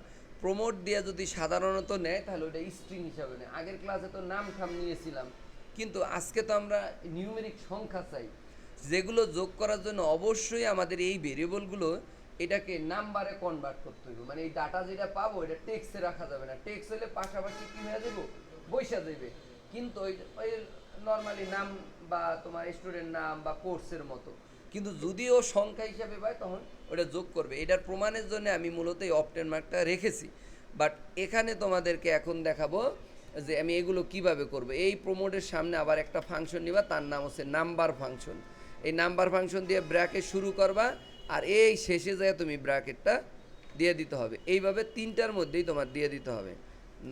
প্রমোট দিয়ে যদি সাধারণত নেয় তাহলে ওটা স্ট্রিং হিসাবে নেয়। আগের ক্লাসে তো নাম ঠাম নিয়েছিলাম, কিন্তু আজকে তো আমরা নিউমেরিক সংখ্যা চাই, যেগুলো যোগ করার জন্য অবশ্যই আমাদের এই ভেরিয়েবলগুলো এটাকে নাম্বারে কনভার্ট করতে হবে। মানে এই ডাটা যেটা পাবো এটা টেক্সটে রাখা যাবে না, টেক্সট হলে পাশাপাশি কী হয়ে যাবো, বৈশা যাবে। কিন্তু ওই নর্মালি নাম বা তোমার স্টুডেন্ট নাম বা কোর্সের মতো, কিন্তু যদিও সংখ্যা হিসাবে পায় তখন ওটা যোগ করবে। এটার প্রমাণের জন্য আমি মূলত এই অপটেন মার্কটা রেখেছি। বাট এখানে তোমাদেরকে এখন দেখাবো যে আমি এগুলো কিভাবে করব। এই প্রমোটের সামনে আবার একটা ফাংশন নিবা, তার নাম হচ্ছে নাম্বার ফাংশন। এই নাম্বার ফাংশন দিয়ে ব্র্যাকেট শুরু করবা, আর এই শেষে যায় তুমি ব্র্যাকেটটা দিয়ে দিতে হবে। এইভাবে তিনটার মধ্যেই তোমার দিয়ে দিতে হবে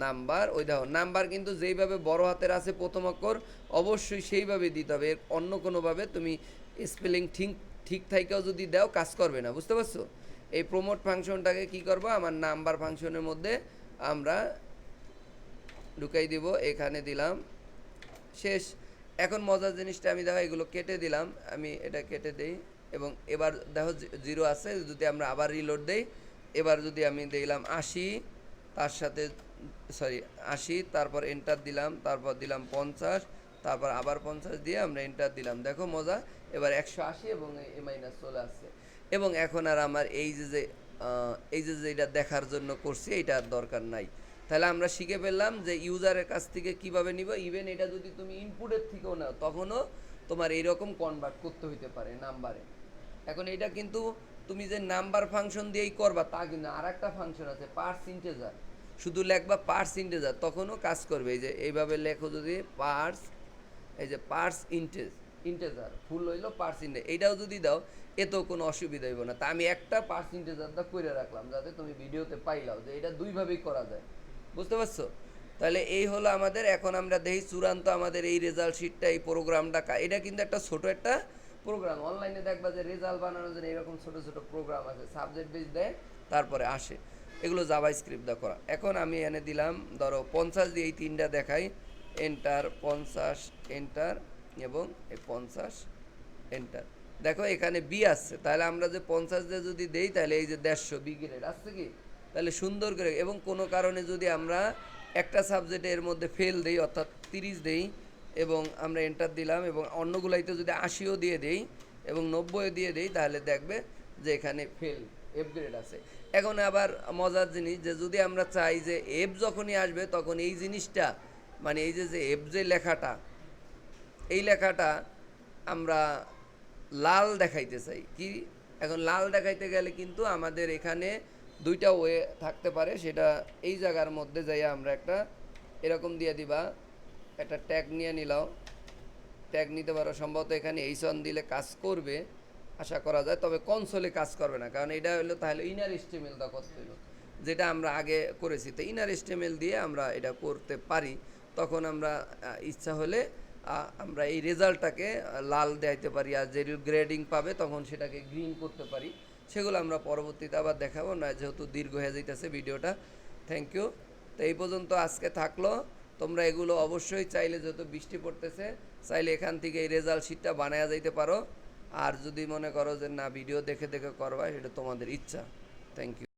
নাম্বার। ওই দেখো নাম্বার কিন্তু যেইভাবে বড় হাতের আছে প্রথম অক্ষর, অবশ্যই সেইভাবে দিতে হবে। অন্য কোনোভাবে তুমি স্পেলিং ঠিক ঠিক থাইকাও যদি দাও কাজ করবে না, বুঝতে পারছো? এই প্রমোট ফাংশনটাকে কি করবো, আমার নাম্বার ফাংশনের মধ্যে আমরা ঢুকাই দিব। এখানে দিলাম, শেষ। এখন মজার জিনিসটা আমি দেখো এগুলো কেটে দিলাম, আমি এটা কেটে দেই এবং এবার দেখো 0 আছে। যদি আমরা আবার রিলোড দেই, এবার যদি আমি দিলাম 80, তার সাথে সরি 80, তারপর এন্টার দিলাম, তারপর দিলাম 50, তারপর আবার 50 দিয়ে আমরা এন্টার দিলাম। দেখো মজা, এবার 180 এবং এ মাইনাস চলে আসছে। এবং এখন আর আমার এই যে এটা দেখার জন্য করছি এটা আর দরকার নাই। তাহলে আমরা শিখে ফেললাম যে ইউজারের কাছ থেকে কিভাবে নিব। ইভেন এটা যদি তুমি ইনপুটের থেকেও নাও তখনও তোমার এইরকম কনভার্ট করতে হইতে পারে নাম্বারে। এখন এটা কিন্তু তুমি যে নাম্বার ফাংশন দিয়েই করবা তা কিন্তু আর একটা ফাংশন আছে পার্স ইন্টেজার, শুধু লেখবা পার্স ইন্টেজার, তখনও কাজ করবে। এই যে এইভাবে লেখো যদি পার্স, এই যে পার্স ইন্টেজার ফুল হইলো পার্স ইন্টেজার, এইটাও যদি দাও এতেও কোনো অসুবিধা হইব না। তা আমি একটা পার্স ইন্টেজারটা করে রাখলাম যাতে তুমি ভিডিওতে পাইলাও যে এটা দুইভাবেই করা যায়, বুঝতে পারছো? তাহলে এই হলো আমাদের। এখন আমরা দেখি চূড়ান্ত আমাদের এই রেজাল্ট শিটটা, এই প্রোগ্রামটা, এটা কিন্তু একটা ছোট একটা প্রোগ্রাম। অনলাইনে দেখবা যে রেজাল্ট বানানোর জন্য এরকম ছোট ছোট প্রোগ্রাম আছে, সাবজেক্ট বেস দেয় তারপরে আসে, এগুলো জাভা স্ক্রিপ্ট দা করা। এখন আমি এনে দিলাম ধরো 50 দিয়ে এই তিনটা দেখাই, এন্টার 50 এন্টার এবং এই 50 এন্টার। দেখো এখানে বি আসছে, তাহলে আমরা যে 50 দিয়ে যদি দেই তাহলে এই যে 150 বি গ্রেড আসছে কি, তাহলে সুন্দর করে। এবং কোনো কারণে যদি আমরা একটা সাবজেক্টে এর মধ্যে ফেল দেই অর্থাৎ 30 দেই এবং আমরা এন্টার দিলাম এবং অন্যগুলাইতে যদি 80ও দিয়ে দেই এবং 90ও দিয়ে দেই তাহলে দেখবে যে এখানে ফেল এফ গ্রেড আছে। এখন আবার মজার জিনিস যে যদি আমরা চাই যে এফ যখনই আসবে তখন এই জিনিসটা মানে এই যে এফ যে লেখাটা, এই লেখাটা আমরা লাল দেখাইতে চাই কি। এখন লাল দেখাইতে গেলে কিন্তু আমাদের এখানে দুইটা ওয়ে থাকতে পারে, সেটা এই জায়গার মধ্যে যাইয়া আমরা একটা এরকম দিয়ে দিবা, একটা ট্যাগ নিয়ে নিলাও, ট্যাগ নিতে পারো। সম্ভবত এখানে এইসন দিলে কাজ করবে আশা করা যায়, তবে কনসোলে কাজ করবে না, কারণ এটা হলো তাহলে ইনার এস্টিমেল দা করতে হলো, যেটা আমরা আগে করেছি। তো ইনার এস্টিমেল দিয়ে আমরা এটা করতে পারি। তখন আমরা ইচ্ছা হলে আমরা এই রেজাল্টটাকে লাল দেখাইতে পারি, আর যে গ্রেডিং পাবে তখন সেটাকে গ্রিন করতে পারি। সেগুলো আমরা পরবর্তীতে আবার দেখাবো না, যেহেতু দীর্ঘ হয়ে যাইতেছে ভিডিওটা। Thank you. তো এই পর্যন্ত আজকে থাকলো। তোমরা এগুলো অবশ্যই চাইলে, যেহেতু বৃষ্টি পড়তেছে, চাইলে এখান থেকে এই রেজাল্ট শিটটা বানায়া যাইতে পারো। আর যদি মনে করো যে না ভিডিও দেখে দেখে করবা, সেটা তোমাদের ইচ্ছা। Thank you.